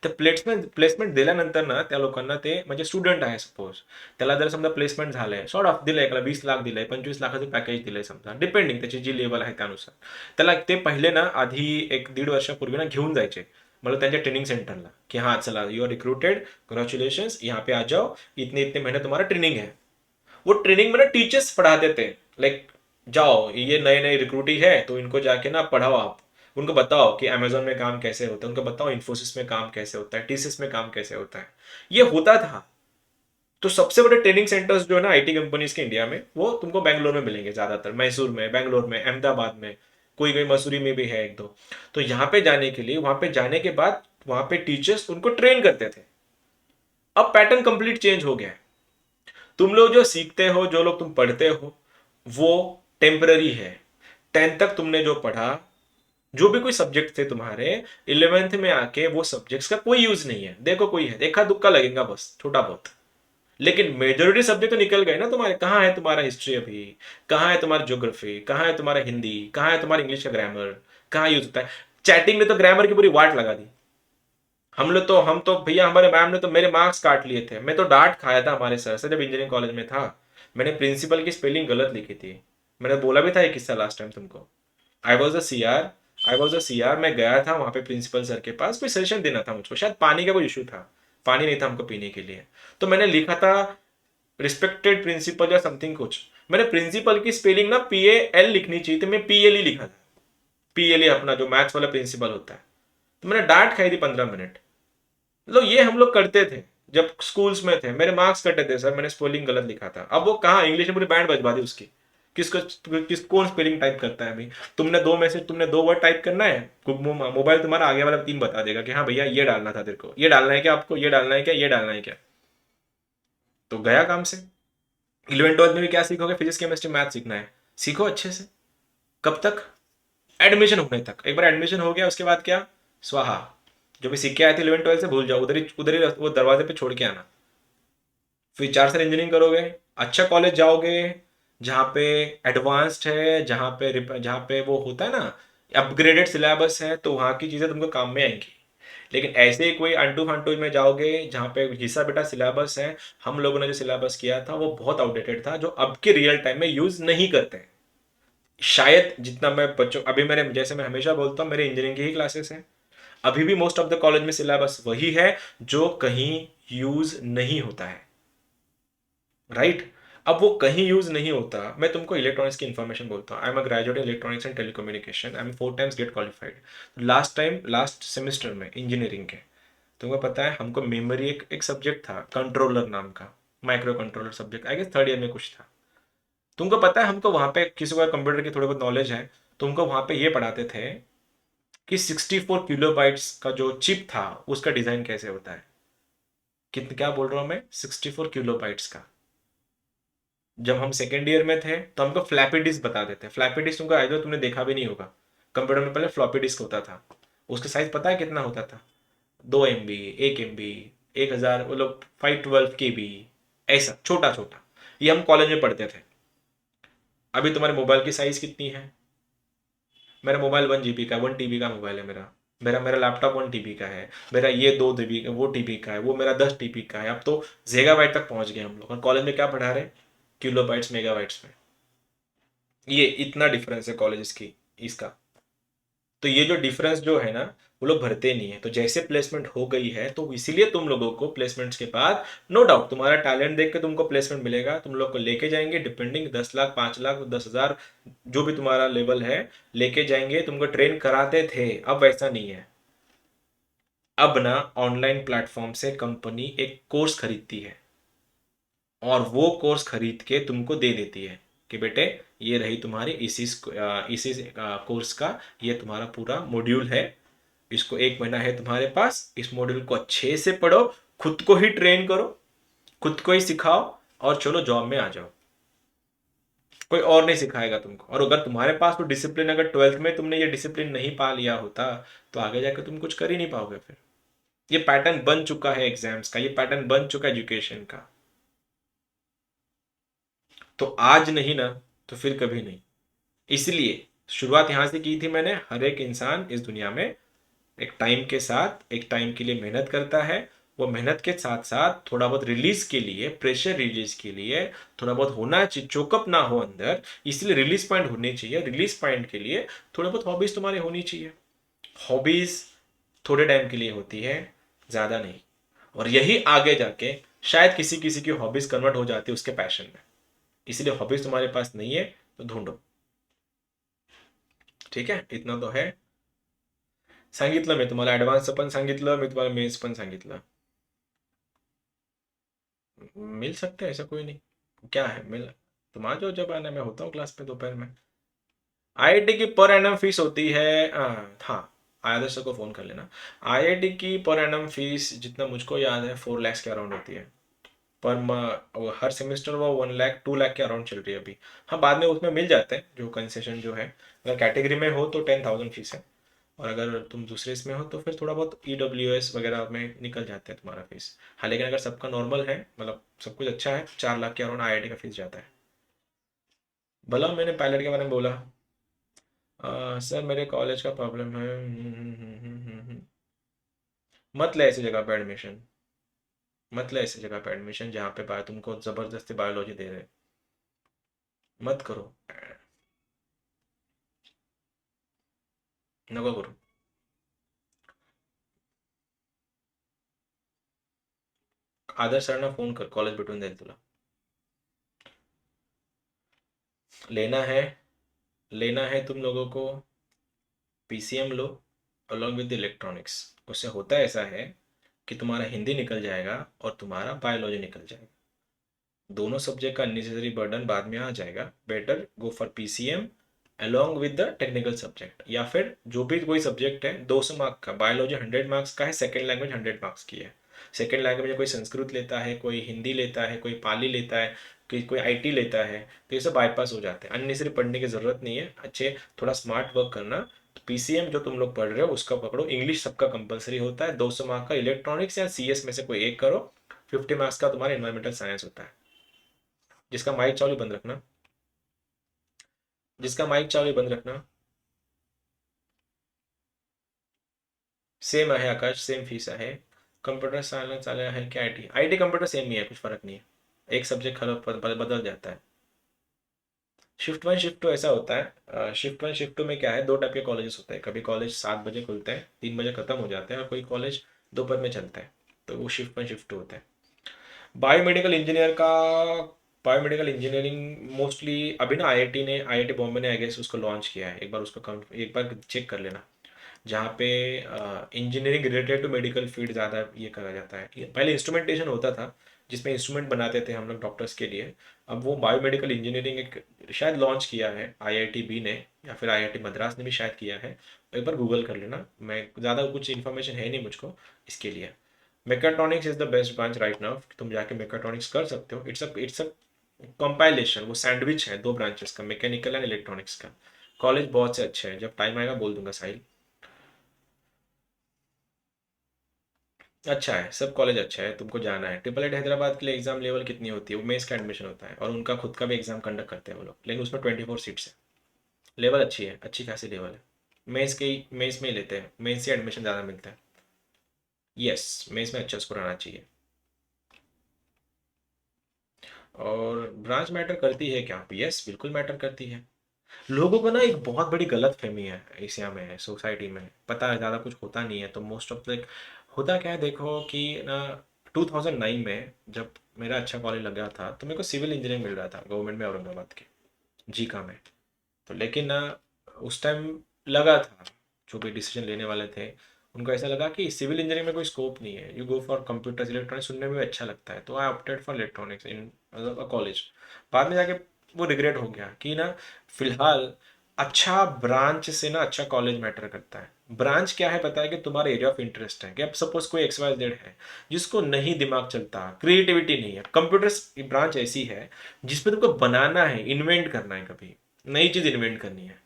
ते प्लेसमेंट दिल्यानंतर ना त्या लोकांना, ते म्हणजे स्टुडंट आहे सपोज, त्याला जर समजा प्लेसमेंट झालंय, सॉर्ट ऑफ दिलंय, एकाला 20 लाख दिलंय, 25 लाखाचं पॅकेज दिलंय समजा, डिपेंडिंग त्याची जी लेवल आहे त्यानुसार, त्याला ते पहिले ना आधी 1-1.5 वर्षापूर्वी ना घेऊन जायचे, मतलब त्यांच्या ट्रेनिंग सेंटरला, की हाँ चला यू आर रिक्रूटेड, कंग्रेचुलेशन, यहाँ पे आ जाओ, इतने इतने महीने तुम्हारा ट्रेनिंग है. वो ट्रेनिंग में ना टीचर्स पढ़ाते थे, लाइक जाओ ये नए नए रिक्रूटी है तो इनको जाके ना पढ़ाओ आप, उनको बताओ कि अमेजोन में काम कैसे होता है, उनको बताओ इन्फोसिस में काम कैसे होता है, टीसीएस में काम कैसे होता है. ये होता था. तो सबसे बड़े ट्रेनिंग सेंटर्स जो है ना आईटी कंपनीज के इंडिया में, वो तुमको बैंगलोर में मिलेंगे ज्यादातर, मैसूर में, बैंगलोर में, अहमदाबाद में, कोई कोई मसूरी में भी है एक दो. तो यहाँ पे जाने के लिए, वहां पे जाने के बाद वहां पे टीचर्स उनको ट्रेन करते थे. अब पैटर्न कंप्लीट चेंज हो गया है. तुम लोग जो सीखते हो, जो लोग तुम पढ़ते हो, वो टेम्पररी है. 10th तक तुमने जो पढ़ा, जो भी कोई सब्जेक्ट थे तुम्हारे, 11th में आके वो सब्जेक्ट्स का कोई यूज नहीं है. देखो कोई है, देखा दुक्का लगेगा बस छोटा बहुत, लेकिन मेजोरिटी सब्जेक्ट तो निकल गए ना तुम्हारे. कहाँ है तुम्हारा हिस्ट्री अभी, कहाँ है तुम्हारा ज्योग्राफी, कहाँ है तुम्हारा हिंदी, कहाँ है तुम्हारा इंग्लिश का ग्रामर, कहाँ यूज होता है. चैटिंग ने तो ग्रामर की पूरी वाट लगा दी. हम तो भैया, हमारे मैम ने तो मेरे मार्क्स काट लिए थे. मैं तो डांट खाया था हमारे सर से जब इंजीनियरिंग कॉलेज में था. मैंने प्रिंसिपल की स्पेलिंग गलत लिखी थी. मैंने बोला भी था ये किस्सा लास्ट टाइम तुमको. I was a C R I was a C R. मैं गया था वहां पे प्रिंसिपल सर के पास, कोई सजेशन देना था मुझको, शायद पानी का कोई इशू था, पानी नहीं था हमको पीने के लिए. तो मैंने लिखा था रिस्पेक्टेड प्रिंसिपल या समथिंग कुछ. मैंने प्रिंसिपल की स्पेलिंग ना PAL लिखनी चाहिए थी, मैं PLE लिखा था. PLE अपना जो मैथ्स वाला प्रिंसिपल होता है. तो मैंने डांट खाई थी 15 मिनट. मतलब ये हम लोग करते थे जब स्कूल्स में थे. मेरे मार्क्स कटे थे सर, मैंने स्पेलिंग गलत लिखा था. अब वो कहाँ, इंग्लिश में पूरी बैंड बजवा दी उसकी. कौन स्पेलिंग टाइप करता है अभी. तुमने 2 वर्ड टाइप करना है, मोबाइल तुम्हारा आगे वाला 3 बता देगा कि हाँ भैया ये डालना था तेरे को, ये डालना है क्या आपको, ये डालना है क्या, ये डालना है क्या. तो गया काम से. 11th 12th में भी क्या सीखोगे, फिजिक्स केमिस्ट्री मैथ सीखना है, सीखो अच्छे से. कब तक, एडमिशन होने तक. एक बार एडमिशन हो गया उसके बाद क्या, स्वाहा. जो भी सीख के आए थे 11th 12th से भूल जाओ, उधर ही वो दरवाजे पे छोड़ के आना. फिर 4 साल इंजीनियरिंग करोगे, अच्छा कॉलेज जाओगे जहाँ पे एडवांस्ड है, जहाँ पे वो होता है ना अपग्रेडेड सिलेबस है, तो वहाँ की चीज़ें तुमको काम में आएंगी. लेकिन ऐसे ही कोई अंटू फंटू में जाओगे जहाँ पे घिसा बेटा सिलेबस है. हम लोगों ने जो सिलेबस किया था वो बहुत आउटडेटेड था, जो अब के रियल टाइम में यूज नहीं करते हैं. शायद जितना मैं बच्चों, अभी मेरे, जैसे मैं हमेशा बोलता हूँ, मेरे इंजीनियरिंग की ही क्लासेस हैं. अभी भी मोस्ट ऑफ द कॉलेज में सिलेबस वही है जो कहीं यूज नहीं होता है. राइट. अब वो कहीं यूज नहीं होता. मैं तुमको इलेक्ट्रॉनिक्स की इंफॉर्मेशन बोलता हूँ. I am a graduate in electronics and telecommunication. I am 4 times GATE qualified. Last semester में इंजीनियरिंग के, तुमको पता है हमको मेमोरी एक सब्जेक्ट था कंट्रोलर नाम का, micro controller subject, I guess 3rd year में कुछ था. तुमको पता है हमको वहां पे, किसी को कंप्यूटर की थोड़ी बहुत नॉलेज है, तुमको वहां पे ये पढ़ाते थे कि 64 किलोबाइट्स का जो चिप था उसका डिजाइन कैसे होता है. कितने, क्या बोल रहा हूँ मैं, 64 किलोबाइट्स का. जब हम सेकेंड ईयर में थे तो हमको फ्लैपी डिस्क बता देते. फ्लैपी डिस्क तुमको आइडिया, तुमने देखा भी नहीं होगा. कंप्यूटर में पहले फ्लॉपी डिस्क होता था. उसका साइज पता है कितना होता था, 2 MB, 1 MB, 1000, वो लोग 512 KB, ऐसा छोटा छोटा. ये हम कॉलेज में पढ़ते थे. अभी तुम्हारे मोबाइल की साइज कितनी है. मेरा मोबाइल 1 GB का, 1 TB का मोबाइल है मेरा. मेरा मेरा लैपटॉप 1 TB का है. मेरा ये 2 TB का, वो TB का है, वो मेरा 10 TB का है. अब तो जेगाबाइट तक पहुंच गए हम लोग. और कॉलेज में क्या पढ़ा रहे, किलोबाइट्स मेगाबाइट्स में. ये इतना डिफरेंस है कॉलेजेस की इसका. तो ये जो डिफरेंस जो है ना, वो लोग भरते नहीं है. तो जैसे प्लेसमेंट हो गई है, तो इसीलिए तुम लोगों को प्लेसमेंट्स के बाद, नो डाउट तुम्हारा टैलेंट देख के तुमको प्लेसमेंट मिलेगा. तुम लोग को लेके जाएंगे डिपेंडिंग, 10 लाख, 5 लाख, 10,000, जो भी तुम्हारा लेवल है, लेके जाएंगे. तुमको ट्रेन कराते थे, अब वैसा नहीं है. अब ना ऑनलाइन प्लेटफॉर्म से कंपनी एक कोर्स खरीदती है, और वो कोर्स खरीद के तुमको दे देती है कि बेटे ये रही तुम्हारी इसी कोर्स का, ये तुम्हारा पूरा मॉड्यूल है. इसको 1 महीना है तुम्हारे पास, इस मॉड्यूल को अच्छे से पढ़ो, खुद को ही ट्रेन करो, खुद को ही सिखाओ, और चलो जॉब में आ जाओ. कोई और नहीं सिखाएगा तुमको। और अगर तुम्हारे पास तो डिसिप्लिन, अगर ट्वेल्थ में तुमने ये डिसिप्लिन नहीं पा लिया होता तो आगे जाकर तुम कुछ कर ही नहीं पाओगे फिर। ये पैटर्न बन चुका है एग्जाम्स का, ये पैटर्न बन चुका है एजुकेशन का। तो आज नहीं ना तो फिर कभी नहीं। इसलिए शुरुआत यहां से की थी मैंने, हर एक इंसान इस दुनिया में एक टाइम के साथ, एक टाइम के लिए मेहनत करता है। वो मेहनत के साथ साथ थोड़ा बहुत रिलीज के लिए, प्रेशर रिलीज के लिए थोड़ा बहुत होना चाहिए, चोकअप ना हो अंदर, इसलिए रिलीज पॉइंट होने चाहिए। रिलीज पॉइंट के लिए थोड़ा बहुत हॉबीज तुम्हारी होनी चाहिए। हॉबीज थोड़े टाइम के लिए होती है, ज्यादा नहीं। और यही आगे जाके शायद किसी किसी की हॉबीज कन्वर्ट हो जाती है उसके पैशन में। इसलिए हॉबीज तुम्हारे पास नहीं है तो ढूंढो। ठीक है, इतना तो है। सांगितलं मी तुम्हाला, ॲडव्हान्सचं पण सांगितलं मी तुम्हाला, मेन्स पण सांगितलं। मिल सकते हैं, ऐसा कोई नहीं। क्या है मिल, तुम आ जाओ जब आना, मैं होता हूँ क्लास पे दोपहर में। आईआईटी की पर एनम फीस होती है, हाँ, आदर्श को फ़ोन कर लेना। आईआईटी की पर एनम फीस जितना मुझको याद है 4 लाख के अराउंड होती है। हर सेमेस्टर वो 1 लाख 2 लाख के अराउंड चल रही है अभी। हाँ, बाद में उसमें मिल जाते हैं जो कंसेशन जो है। अगर कैटेगरी में हो तो 10,000 फीस है। और अगर तुम दूसरे इसमें हो तो फिर थोड़ा बहुत ईडब्ल्यूएस वगैरह में निकल जाते हैं तुम्हारा फीस। हाँ, लेकिन अगर सबका नॉर्मल है, मतलब सब कुछ अच्छा है, 4 लाख के अराउंड आईआईटी का फीस जाता है। भला मैंने पायलट के बारे में बोला। सर मेरे कॉलेज का प्रॉब्लम है। मत ले ऐसी जगह पे एडमिशन। मत ले ऐसी जगह पे एडमिशन जहाँ पे तुमको ज़बरदस्ती बायोलॉजी दे रहे। मत करो। नको करू। आदर्श सरांना फोन कर, कॉलेज भेटून जाईल तुला। लेना है, लेना है तुम लोगों को, PCM low along with electronics. उससे होता ऐसा है कि तुम्हारा हिंदी निकल जाएगा और तुम्हारा बायोलॉजी निकल जाएगा। दोनों सब्जेक्ट का अननेसेसरी बर्डन बाद में आ जाएगा। Better go for PCM along with the technical subject, या फिर जो भी कोई सब्जेक्ट है 200 मार्क का। बायोलॉजी 100 मार्क्स का है, सेकेंड लैंग्वेज 100 मार्क्स की है। सेकेंड लैंग्वेज में कोई संस्कृत लेता है, कोई हिंदी लेता है, कोई पाली लेता है, कोई आईटी लेता है, तो ये सब बाईपास हो जाते हैं। अननेसरी पढ़ने की जरूरत नहीं है। अच्छे थोड़ा स्मार्ट वर्क करना। तो पीसीएम जो तुम लोग पढ़ रहे हो उसका पकड़ो। इंग्लिश सबका कंपलसरी होता है, 200 मार्क का। इलेक्ट्रॉनिक्स या सीएस में से कोई एक करो। 50 मार्क्स का तुम्हारा इन्वायरमेंटल साइंस होता है। जिसका माइक चालू बंद रखना, जिसका माइक चालू बंद रखना। सेम आहे आकाश, सेम फीस आहे। कंप्यूटर साइंस वाले है क्या, आईटी, आईटी कंप्यूटर सेम ही है, कुछ फर्क नहीं है। एक सब्जेक्ट खराब बदल जाता है। शिफ्ट वन शिफ्ट टू ऐसा होता है। शिफ्ट वन शिफ्ट टू में क्या है, दो टाइप के कॉलेजेस होते हैं। कभी कॉलेज 7 बजे खुलते हैं, 3 बजे खत्म हो जाते हैं, और कोई कॉलेज दोपहर में चलता है। तो वो शिफ्ट वन शिफ्ट टू होता है। बायोमेडिकल इंजीनियर का, बायोमेडिकल इंजीनियरिंग मोस्टली अभी ना आईआईटी ने, आईआईटी बॉम्बे ने आई गेस उसको लॉन्च किया है। एक बार उसको एक बार चेक कर लेना। जहाँ पे engineering related to medical field ज़्यादा ये करा जाता है। पहले इंस्ट्रूमेंटेशन होता था जिसमें इंस्ट्रूमेंट बनाते थे हम लोग डॉक्टर्स के लिए। अब वो बायोमेडिकल इंजीनियरिंग एक शायद लॉन्च किया है आईआईटी बी ने, या फिर आईआईटी मद्रास ने भी शायद किया है। एक बार गूगल कर लेना, मैं ज़्यादा कुछ इन्फॉर्मेशन है नहीं मुझको इसके लिए। Mechatronics is the best branch right now, तुम जाके मेकाट्रॉनिक्स कर सकते हो। इट्स अ कंपाइलेशन, वो सैंडविच है 2 ब्रांचेस का, मैकेनिकल एंड इलेक्ट्रॉनिक्स का। कॉलेज बहुत से अच्छे हैं, जब टाइम आएगा बोल दूंगा साहिल। अच्छा है, सब कॉलेज अच्छा है, तुमको जाना है। ट्रिपल एड हैदराबाद के लिए एग्जाम लेवल कितनी होती है, वो मेंस का एडमिशन होता है, और उनका खुद का भी एग्जाम कंडक्ट करते हैं वो लोग, लेकिन उसमें 24 सीट्स है। लेवल अच्छी है, अच्छी खासी लेवल है। मेंस में ही लेते हैं, मेंस से एडमिशन ज़्यादा मिलता है। यस, मेंस में अच्छा स्कोर आना चाहिए। और ब्रांच मैटर करती है क्या, यस बिल्कुल मैटर करती है। लोगों को ना एक बहुत बड़ी गलत फहमी है एशिया में, सोसाइटी में, पता है ज़्यादा कुछ होता नहीं है। तो मोस्ट ऑफ द होता क्या है देखो कि ना, 2009 में जब मेरा अच्छा कॉलेज लगा था तो मेरे को सिविल इंजीनियरिंग मिल रहा था गवर्नमेंट में, औरंगाबाद के जीका में। तो लेकिन ना उस टाइम लगा था, जो भी डिसीजन लेने वाले थे उनको ऐसा लगा कि सिविल इंजीनियरिंग में कोई स्कोप नहीं है, you go for computers electronics, सुनने में भी अच्छा लगता है, तो I opted for electronics in college. बाद में जाके वो रिग्रेट हो गया कि ना, फिलहाल अच्छा ब्रांच से ना अच्छा कॉलेज मैटर करता है। ब्रांच क्या है पता है कि तुम्हारा एरिया ऑफ इंटरेस्ट है, कि अब सपोज कोई एक्स वाई जेड है जिसको नहीं दिमाग चलता, क्रिएटिविटी नहीं है, कंप्यूटर्स की ब्रांच ऐसी है जिसपे तुमको बनाना है, इन्वेंट करना है, कभी नई चीज इन्वेंट करनी है,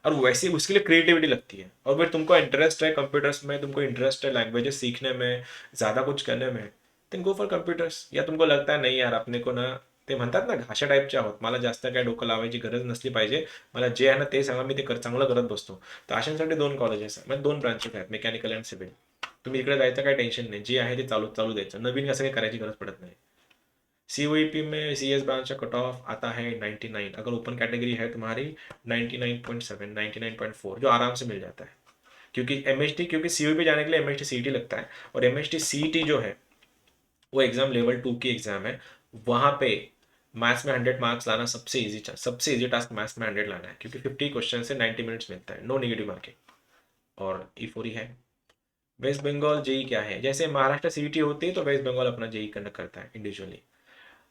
और वैसे उसके लिए क्रिएटिविटी लगती है, और फिर तुमको इंटरेस्ट है कंप्यूटर्स में, तुमको इंटरेस्ट है लैंग्वेजेस सीखने में, ज़्यादा कुछ करने में, देन गो फॉर कंप्यूटर्स. या तुमको लगता है नाही यार अपने को ना ते म्हणतात ना घाशा टाईपच्या आहोत, मला जास्त काय डोकं लावायची गरज नसली पाहिजे, मला जे आहे ना ते सांगा मी ते चांगलं करत बसतो, तर अशांसाठी दोन कॉलेजेस आहेत, म्हणजे दोन ब्रांचेस आहेत, मेकॅनिकल अँड सिव्हिल. तुम्ही इकडे जायचं काय टेन्शन नाही, जे आहे ते चालू चालू द्यायचं, नवीन असं काही करायची गरज पडत नाही. सीओईपी में सी एस ब्रांच का कट ऑफ आता है 99, अगर ओपन कैटेगरी है तुम्हारी 99.7 99.4, जो आराम से मिल जाता है. क्योंकि एम एच टी, क्योंकि सीओईपी जाने के लिए M H T C T लगता है, और M H T C T जो है वो एग्जाम लेवल 2 की एग्जाम है. वहाँ पे मैथ्स में 100 मार्क्स लाना सबसे इजी टास्क मैथ्स में 100 लाना है, क्योंकि 50 क्वेश्चन से 90 मिनट्स मिलता है, नो नेगेटिव मार्किंग. और ई फोर ही है. वेस्ट बंगाल जेई क्या है, जैसे महाराष्ट्र सीईटी होती है तो वेस्ट बंगाल अपना जेई कंडक्ट करता है इंडिविजुअली.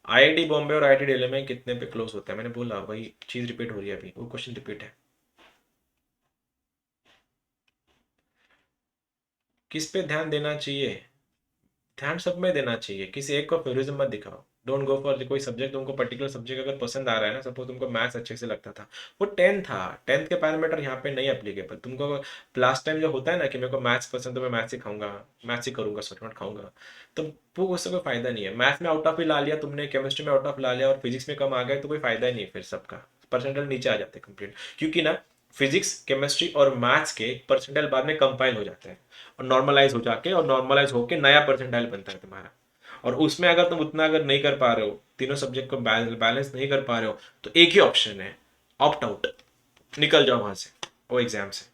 आईआईटी बॉम्बे और आईआईटी दिल्ली में कितने पे क्लोज होता है, मैंने बोला वही चीज रिपीट हो रही है, अभी वो क्वेश्चन रिपीट है. किस पे ध्यान देना चाहिए, ध्यान सब में देना चाहिए, किसी एक को फेवरिज्म मत दिखाओ. डोंट गो फॉर कोई सब्जेक्ट, तुमको पर्टिकुलर सब्जेक्ट अगर पसंद आ रहा है ना, सपोज तुमको मैथ्स अच्छे से लगता था, वो 10 था, 10th के पैरामीटर यहाँ पे नहीं अप्लीकेबल तुमको. लास्ट टाइम जो होता है ना कि मेरे को मैथ्स पसंद, तो मैं मैथ्स ही खाऊंगा, मैथ्स ही करूंगा, सॉरी नॉट खाऊंगा, तो वो उससे कोई फायदा नहीं है. मैथ्स में आउट ऑफ ही ला लिया तुमने, केमिस्ट्री में आउट ऑफ ला लिया, और फिजिक्स में कम आ गए, तो कोई फायदा ही नहीं है, फिर सबका परसेंटेज नीचे आ जाते हैं कंप्लीट. क्योंकि ना फिजिक्स केमिस्ट्री और मैथ्स के परसेंटाइल बाद में कंपाइल हो जाते हैं, और नॉर्मलाइज हो जाके, और नॉर्मलाइज होके नया परसेंटाइल बनता है तुम्हारा. और उसमें अगर तुम उतना अगर नहीं कर पा रहे हो, तीनों सब्जेक्ट को बैलेंस नहीं कर पा रहे हो, तो एक ही ऑप्शन है, ऑप्ट आउट, निकल जाओ वहां से, वो एग्जाम से,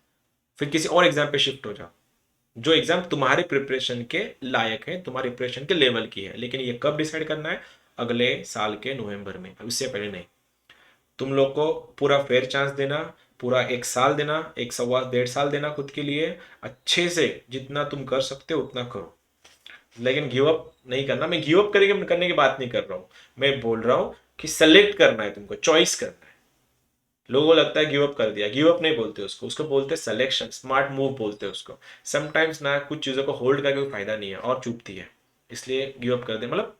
फिर किसी और एग्जाम पे शिफ्ट हो जाओ, जो एग्जाम तुम्हारे प्रिपरेशन के लायक है, तुम्हारे प्रिपरेशन के लेवल की है. लेकिन ये कब डिसाइड करना है, अगले साल के नवंबर में, उससे पहले नहीं. तुम लोग को पूरा फेयर चांस देना, पूरा एक साल देना, एक सवा डेढ़ साल देना खुद के लिए, अच्छे से जितना तुम कर सकते हो उतना करो, लेकिन गिव अप नहीं करना. मैं गिव अप करने की बात नहीं कर रहा हूँ, मैं बोल रहा हूँ कि सेलेक्ट करना है तुमको, चॉइस करना है. लोगों को लगता है गिव अप कर दिया, गिव अप नहीं बोलते उसको, उसको बोलते सिलेक्शन, स्मार्ट मूव बोलते हैं उसको. समटाइम्स ना कुछ चीज़ों को होल्ड करके कोई फायदा नहीं है और चुभती है, इसलिए गिव अप कर दे, मतलब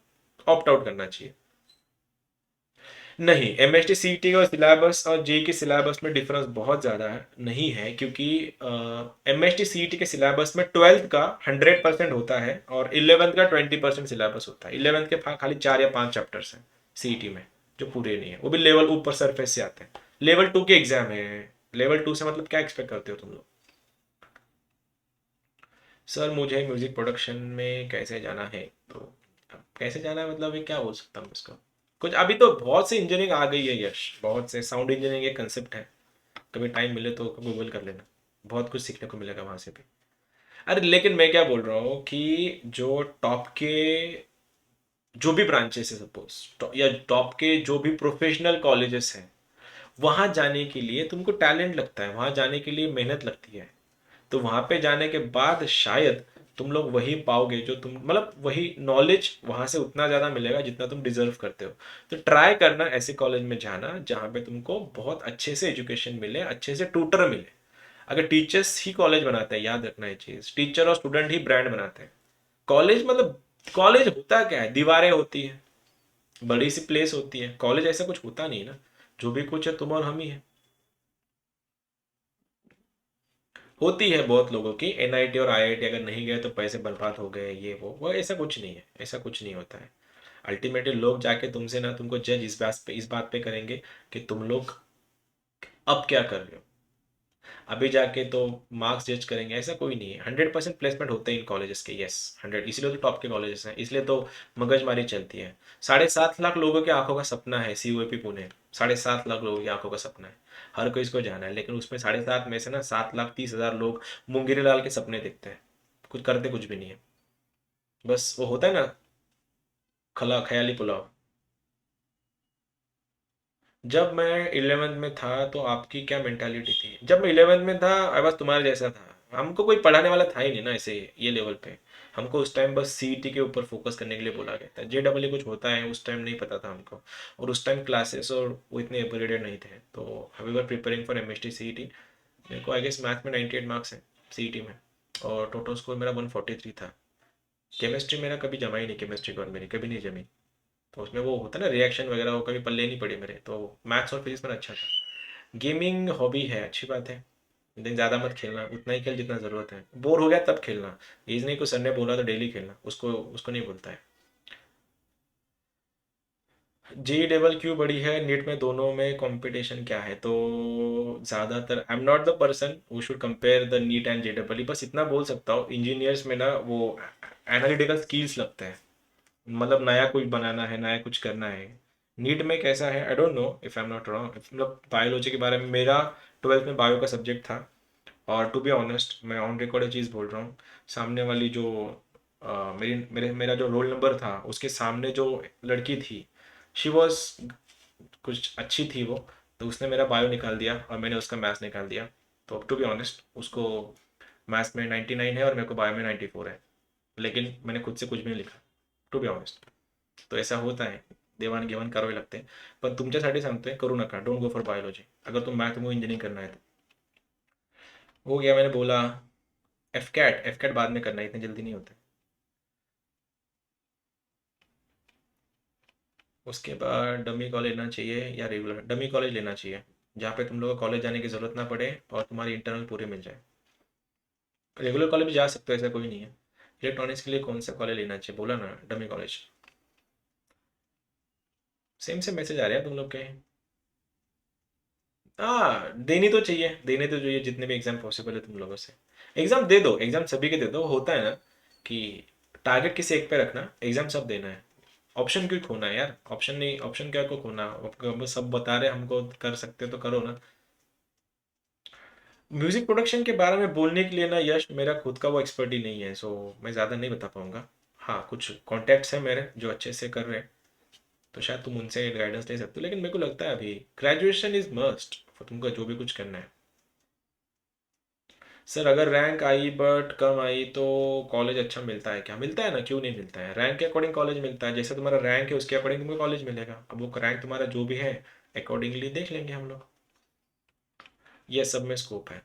ऑप्ट आउट करना चाहिए. नहीं, M H T C T का सिलेबस और जे के सिलेबस में डिफरेंस बहुत ज़्यादा है, नहीं है, क्योंकि M H T C T के सिलेबस में 12th का 100% होता है, और 11th का 20% सिलेबस होता है. 11th के खाली 4 या 5 चैप्टर्स हैं सी टी में, जो पूरे नहीं है, वो भी लेवल ऊपर सरफेस से आते हैं. लेवल 2 के एग्जाम है. लेवल 2 से मतलब क्या एक्सपेक्ट करते हो तुम लोग. सर मुझे म्यूजिक प्रोडक्शन में कैसे जाना है, तो अब कैसे जाना है मतलब ये क्या बोल सकता हूँ इसका. कुछ अभी तो बहुत सी इंजीनियरिंग आ गई है यश, बहुत से साउंड इंजीनियरिंग एक कंसेप्ट है, कभी टाइम मिले तो गूगल कर लेना, बहुत कुछ सीखने को मिलेगा वहां से भी. अरे लेकिन मैं क्या बोल रहा हूँ कि जो टॉप के जो भी ब्रांचेस है सपोज, या टॉप के जो भी प्रोफेशनल कॉलेजेस हैं, वहां जाने के लिए तुमको टैलेंट लगता है, वहां जाने के लिए मेहनत लगती है, तो वहां पे जाने के बाद शायद तुम लोग वही पाओगे जो तुम, मतलब वही नॉलेज वहां से उतना ज्यादा मिलेगा जितना तुम डिजर्व करते हो. तो ट्राई करना ऐसे कॉलेज में जाना जहाँ पे तुमको बहुत अच्छे से एजुकेशन मिले, अच्छे से ट्यूटर मिले. अगर टीचर्स ही कॉलेज बनाते हैं, याद रखना ये चीज, टीचर और स्टूडेंट ही ब्रांड बनाते हैं. कॉलेज मतलब, कॉलेज होता क्या है, दीवारें होती है, बड़ी सी प्लेस होती है, कॉलेज ऐसा कुछ होता नहीं ना. जो भी कुछ है तुम और हम ही है. होती है बहुत लोगों की, एनआईटी और आईआईटी अगर नहीं गए तो पैसे बर्बाद हो गए, ये वो ऐसा कुछ नहीं है, ऐसा कुछ नहीं होता है. अल्टीमेटली लोग जाके तुमसे ना तुमको जज इस बात पे करेंगे कि तुम लोग अब क्या कर रहे हो. अभी जाके तो मार्क्स जज करेंगे, ऐसा कोई नहीं है. 100% प्लेसमेंट होते हैं इन कॉलेजेस के, यस 100, इसलिए तो टॉप के कॉलेजेस हैं, इसलिए तो मगजमारी चलती है. 7.5 लाख लोगों की आंखों का सपना है सीओपी पुणे, 7.5 लाख लोगों की आंखों का सपना है, हर कोई इसको जाना है. लेकिन उसमें 7.5 में से ना 7,30,000 लोग मुंगेरी लाल के सपने देखते हैं, कुछ करते कुछ भी नहीं है. बस वो होता है ना, खला ख्याली पुलाव. जब मैं 11th में था तो आपकी क्या मेंटालिटी थी, जब मैं 11th में था आई बस तुम्हारे जैसा था, हमको कोई पढ़ाने वाला था ही नहीं ना ऐसे ये लेवल पे. हमको उस टाइम बस सीईटी के ऊपर फोकस करने के लिए बोला गया था, जेडब्ल्यू कुछ होता है उस टाइम नहीं पता था हमको, और उस टाइम क्लासेस और वो इतने अपग्रेडेड नहीं थे, तो we were preparing for MST CET. मेरे को आई गेस मैथ में 98 मार्क्स है सीईटी में, और टोटल स्कोर मेरा 143 था। केमिस्ट्री मेरा कभी जमा ही नहीं, केमिस्ट्री कौन मेरी कभी नहीं जमी। तो उसमें वो होता है ना रिएक्शन वगैरह, वो कभी पल्ले नहीं पड़े मेरे, तो मैथ्स और फिजिक्स में अच्छा था। गेमिंग हॉबी है, अच्छी बात है, लेकिन ज़्यादा मत खेलना, उतना ही खेल जितना ज़रूरत है। बोर हो गया तब खेलना, ये नहीं को सर ने बोला तो डेली खेलना, उसको उसको नहीं बोलता है। जी डबल क्यू बड़ी है, नीट में दोनों में कंपटीशन क्या है? तो ज़्यादातर आई am not the person who should compare the neat and J double, बस इतना बोल सकता हूँ इंजीनियर्स में ना वो एनालिटिकल स्किल्स लगते हैं, मतलब नया कुछ बनाना है, नया कुछ करना है। नीट में कैसा है I don't know, if I am not wrong, मतलब बायोलॉजी के बारे में, मेरा ट्वेल्थ में बायो का सब्जेक्ट था, और टू बी ऑनेस्ट मैं ऑन रिकॉर्ड चीज़ बोल रहा हूँ। सामने वाली जो मेरा जो रोल नंबर था उसके सामने जो लड़की थी, शी वॉज कुछ अच्छी थी वो, तो उसने मेरा बायो निकाल दिया और मैंने उसका मैथ्स निकाल दिया। तो टू बी ऑनेस्ट उसको मैथ्स में 99 है और मेरे को बायो में 94 है, लेकिन मैंने खुद से कुछ भी नहीं लिखा, टू बी ऑनेस्ट। तो ऐसा होता है, देवाण घेवाण करावे लागते हैं. पण तुमच्यासाठी सांगतोय करू नका, डोंट गो फॉर बायोलॉजी, अगर तुम मैथ में इंजीनियरिंग करना है तो. हो गया, मैंने बोला। एफ कैट बाद में करना है, इतनी जल्दी नहीं होता. उसके बाद डमी कॉलेज लेना चाहिए या रेगुलर? डमी कॉलेज लेना चाहिए, जहाँ पे तुम लोगों को कॉलेज जाने की ज़रूरत ना पड़े और तुम्हारी इंटरनल पूरी मिल जाए। रेगुलर कॉलेज भी जा सकते हो, ऐसा कोई नहीं है। इलेक्ट्रॉनिक्स के लिए कौन सा कॉलेज लेना चाहिए बोला ना, डमी कॉलेज। सेम से मैसेज आ रहा है तुम लोग के। हाँ, देनी तो चाहिए जितने भी एग्जाम पॉसिबल है तुम लोगों से। एग्जाम दे दो, एग्जाम सभी के दे दो, होता है ना कि टारगेट किसी एक पे रखना, एग्जाम सब देना है। ऑप्शन क्यों खोना है यार, ऑप्शन नहीं, ऑप्शन क्या को खोना, अब सब बता रहे हमको कर सकते तो करो ना। म्यूजिक प्रोडक्शन के बारे में बोलने के लिए ना यश, मेरा खुद का वो एक्सपर्ट ही नहीं है, सो मैं ज़्यादा नहीं बता पाऊंगा। हाँ, कुछ कॉन्टैक्ट्स हैं मेरे जो अच्छे से कर रहे हैं, तो शायद तुम उनसे गाइडेंस ले सकते हो, लेकिन मेरे को लगता है अभी ग्रेजुएशन इज मस्ट फॉर तुमको जो भी कुछ करना है। सर अगर रैंक आई बट कम आई तो कॉलेज अच्छा मिलता है क्या? मिलता है ना, क्यों नहीं मिलता है, रैंक के अकॉर्डिंग कॉलेज मिलता है, जैसे तुम्हारा रैंक है उसके अकॉर्डिंग तुमको कॉलेज मिलेगा, अब वो रैंक तुम्हारा जो भी है अकॉर्डिंगली देख लेंगे हम लोग। ये सब में स्कोप है,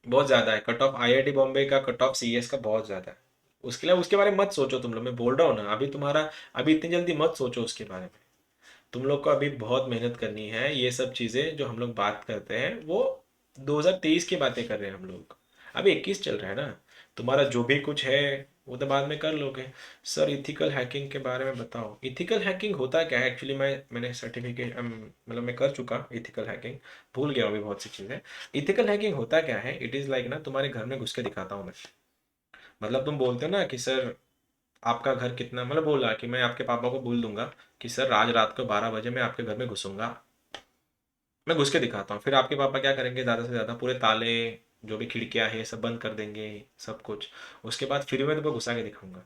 बहुत ज़्यादा है। कट ऑफ आईआईटी बॉम्बे का, कट ऑफ सीएस का बहुत ज़्यादा है। उसके लिए उसके बारे में मत सोचो तुम लोग, मैं बोल रहा हूँ ना अभी तुम्हारा, अभी इतनी जल्दी मत सोचो उसके बारे में। तुम लोग को अभी बहुत मेहनत करनी है, ये सब चीज़ें जो हम लोग बात करते हैं वो 2023 की बातें कर रहे हैं हम लोग, अभी 21 चल रहा है ना। तुम्हारा जो भी कुछ है वो तो बाद में कर लोगे। सर इथिकल हैकिंग के बारे में बताओ, इथिकल हैकिंग होता क्या है एक्चुअली? मैंने सर्टिफिकेट मतलब मैं कर चुका इथिकल हैकिंग, भूल गया अभी बहुत सी चीज़ें। इथिकल हैकिंग होता क्या है? इट इज़ लाइक ना, तुम्हारे घर में घुस के दिखाता हूँ मैं। मतलब तुम बोलते हो ना कि सर आपका घर कितना, मतलब बोला कि मैं आपके पापा को बोल दूंगा कि सर आज रात को 12 बजे मैं आपके घर में घुसूंगा, मैं घुस के दिखाता हूँ, फिर आपके पापा क्या करेंगे, ज़्यादा से ज़्यादा पूरे ताले जो भी खिड़कियाँ हैं सब बंद कर देंगे, सब कुछ। उसके बाद फिर मैं तुमको घुसा के दिखाऊंगा।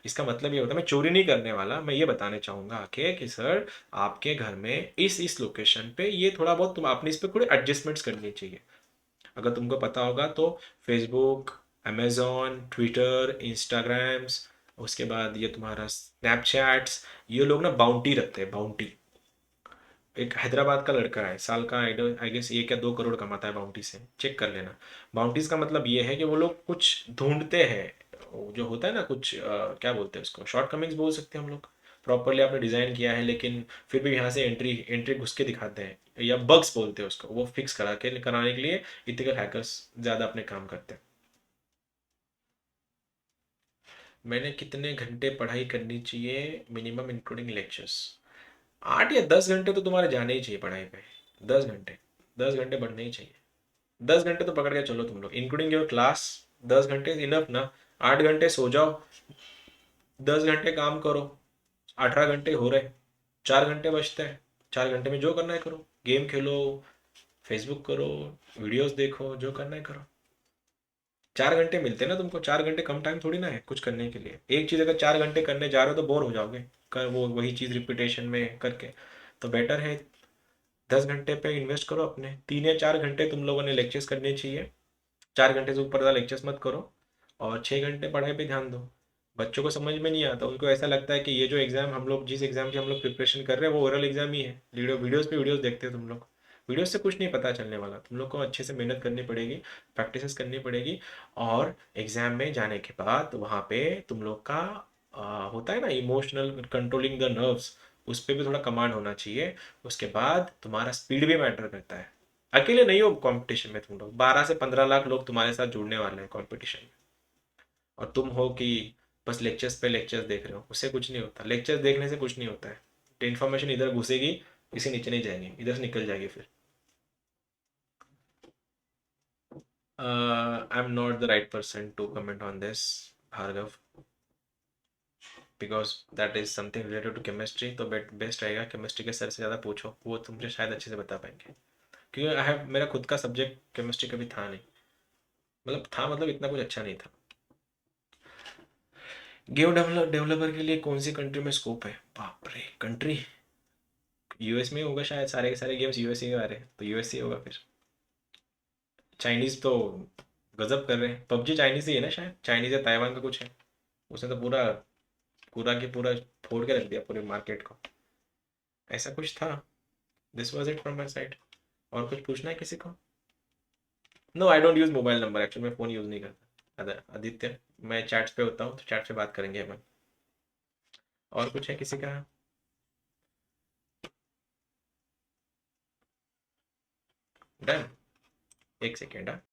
इसका मतलब ये होता है मैं चोरी नहीं करने वाला, मैं ये बताने चाहूंगा आके कि सर आपके घर में इस लोकेशन पे ये थोड़ा बहुत तुम अपने इस पे थोड़े एडजस्टमेंट्स करनी चाहिए। अगर तुमको पता होगा तो फेसबुक, अमेजोन, ट्विटर, इंस्टाग्राम्स, उसके बाद ये तुम्हारा स्नैपचैट्स, ये लोग ना बाउंटी रखते हैं, बाउंटी। एक हैदराबाद का लड़का है, साल का आई गेस 1 या 2 करोड़ कमाता है बाउंटी से, चेक कर लेना। बाउंटीज का मतलब ये है कि वो लोग कुछ ढूंढते हैं, वो जो होता है ना कुछ क्या बोलते हैं उसको, शॉर्ट कमिंग्स बोल सकते हैं हम लोग। प्रॉपरली आपने डिज़ाइन किया है लेकिन फिर भी यहाँ से एंट्री एंट्री घुस के दिखाते हैं, या बग्स बोलते हैं उसको, वो फिक्स कराने के लिए इथिकल हैकर्स ज़्यादा अपने काम करते हैं। मैंने कितने घंटे पढ़ाई करनी चाहिए मिनिमम इंक्लूडिंग लेक्चर्स? 8 या 10 घंटे तो तुम्हारे जाने ही चाहिए पढ़ाई पे। 10 घंटे, 10 घंटे बढ़ने ही चाहिए। 10 घंटे तो पकड़ के चलो तुम लोग इंक्लूडिंग योर क्लास, 10 घंटे इनफ ना। 8 घंटे सो जाओ, 10 घंटे काम करो, 18 घंटे हो रहे, 4 घंटे बचते हैं। 4 घंटे में जो करना है करो, गेम खेलो, फेसबुक करो, वीडियोस देखो, जो करना है करो। 4 घंटे मिलते हैं ना तुमको, 4 घंटे कम टाइम थोड़ी ना है कुछ करने के लिए। एक चीज़ अगर 4 घंटे करने जा रहे हो तो बोर हो जाओगे, कर वो वही चीज़ रिपीटेशन में करके। तो बेटर है 10 घंटे पे इन्वेस्ट करो अपने, 3 या 4 घंटे तुम लोगों ने लेक्चर्स करने चाहिए। 4 घंटे से ऊपर ज़्यादा लेक्चर्स मत करो, और 6 घंटे पढ़ाई पे ध्यान दो। बच्चों को समझ में नहीं आता, उनको ऐसा लगता है कि ये जो एग्ज़ाम हम लोग, जिस एग्ज़ाम की हम लोग प्रिपरेशन कर रहे हैं वो ओरल एग्ज़ाम ही है, वीडियोस पे वीडियोस देखते हो तुम लोग। वीडियो से कुछ नहीं पता चलने वाला, तुम लोग को अच्छे से मेहनत करनी पड़ेगी, प्रैक्टिसेस करनी पड़ेगी। और एग्जाम में जाने के बाद वहाँ पे तुम लोग का होता है ना इमोशनल कंट्रोलिंग द नर्व्स, उस पर भी थोड़ा कमांड होना चाहिए। उसके बाद तुम्हारा स्पीड भी मैटर करता है। अकेले नहीं हो कंपटीशन में, तुम लोग 12 से 15 लाख लोग तुम्हारे साथ जुड़ने वाले हैं कंपटीशन में, और तुम हो कि बस लेक्चर्स पे लेक्चर्स देख रहे हो, उससे कुछ नहीं होता। लेक्चर्स देखने से कुछ नहीं होता है, इन्फॉर्मेशन इधर घुसेगी, इसे नीचे नहीं जाएगी, इधर से निकल जाएगी फिर। I am not the right person to comment on this, Bhargav, because that is something related to chemistry. तो बेस्ट रहेगा केमिस्ट्री के सर से ज़्यादा पूछो, वो तुमसे शायद अच्छे से बता पाएंगे। क्योंकि आई हैव, मेरा खुद का सब्जेक्ट केमिस्ट्री कभी था नहीं, मतलब था, मतलब इतना कुछ अच्छा नहीं था। गेम डेवलपर के लिए कौन सी कंट्री में स्कोप है? बाप रे, कंट्री यूएस में होगा शायद, सारे के सारे गेम्स यूएस ही आ रहे हैं, तो यूएस ही होगा फिर। चाइनीज तो गजब कर रहे हैं, पबजी चाइनीज ही है ना शायद, चाइनीज या ताइवान का कुछ है। उसने तो पूरा पूरा के पूरा फोड़ के रख दिया पूरे मार्केट को, ऐसा कुछ था। This was it from my side. और कुछ पूछना है किसी को? No, I don't use mobile number actually, मैं फ़ोन यूज़ नहीं करता। आदित्य, मैं चैट्स पे होता हूँ, तो चैट पे बात करेंगे अपन। और कुछ है किसी का? डन। एक सेकेंड।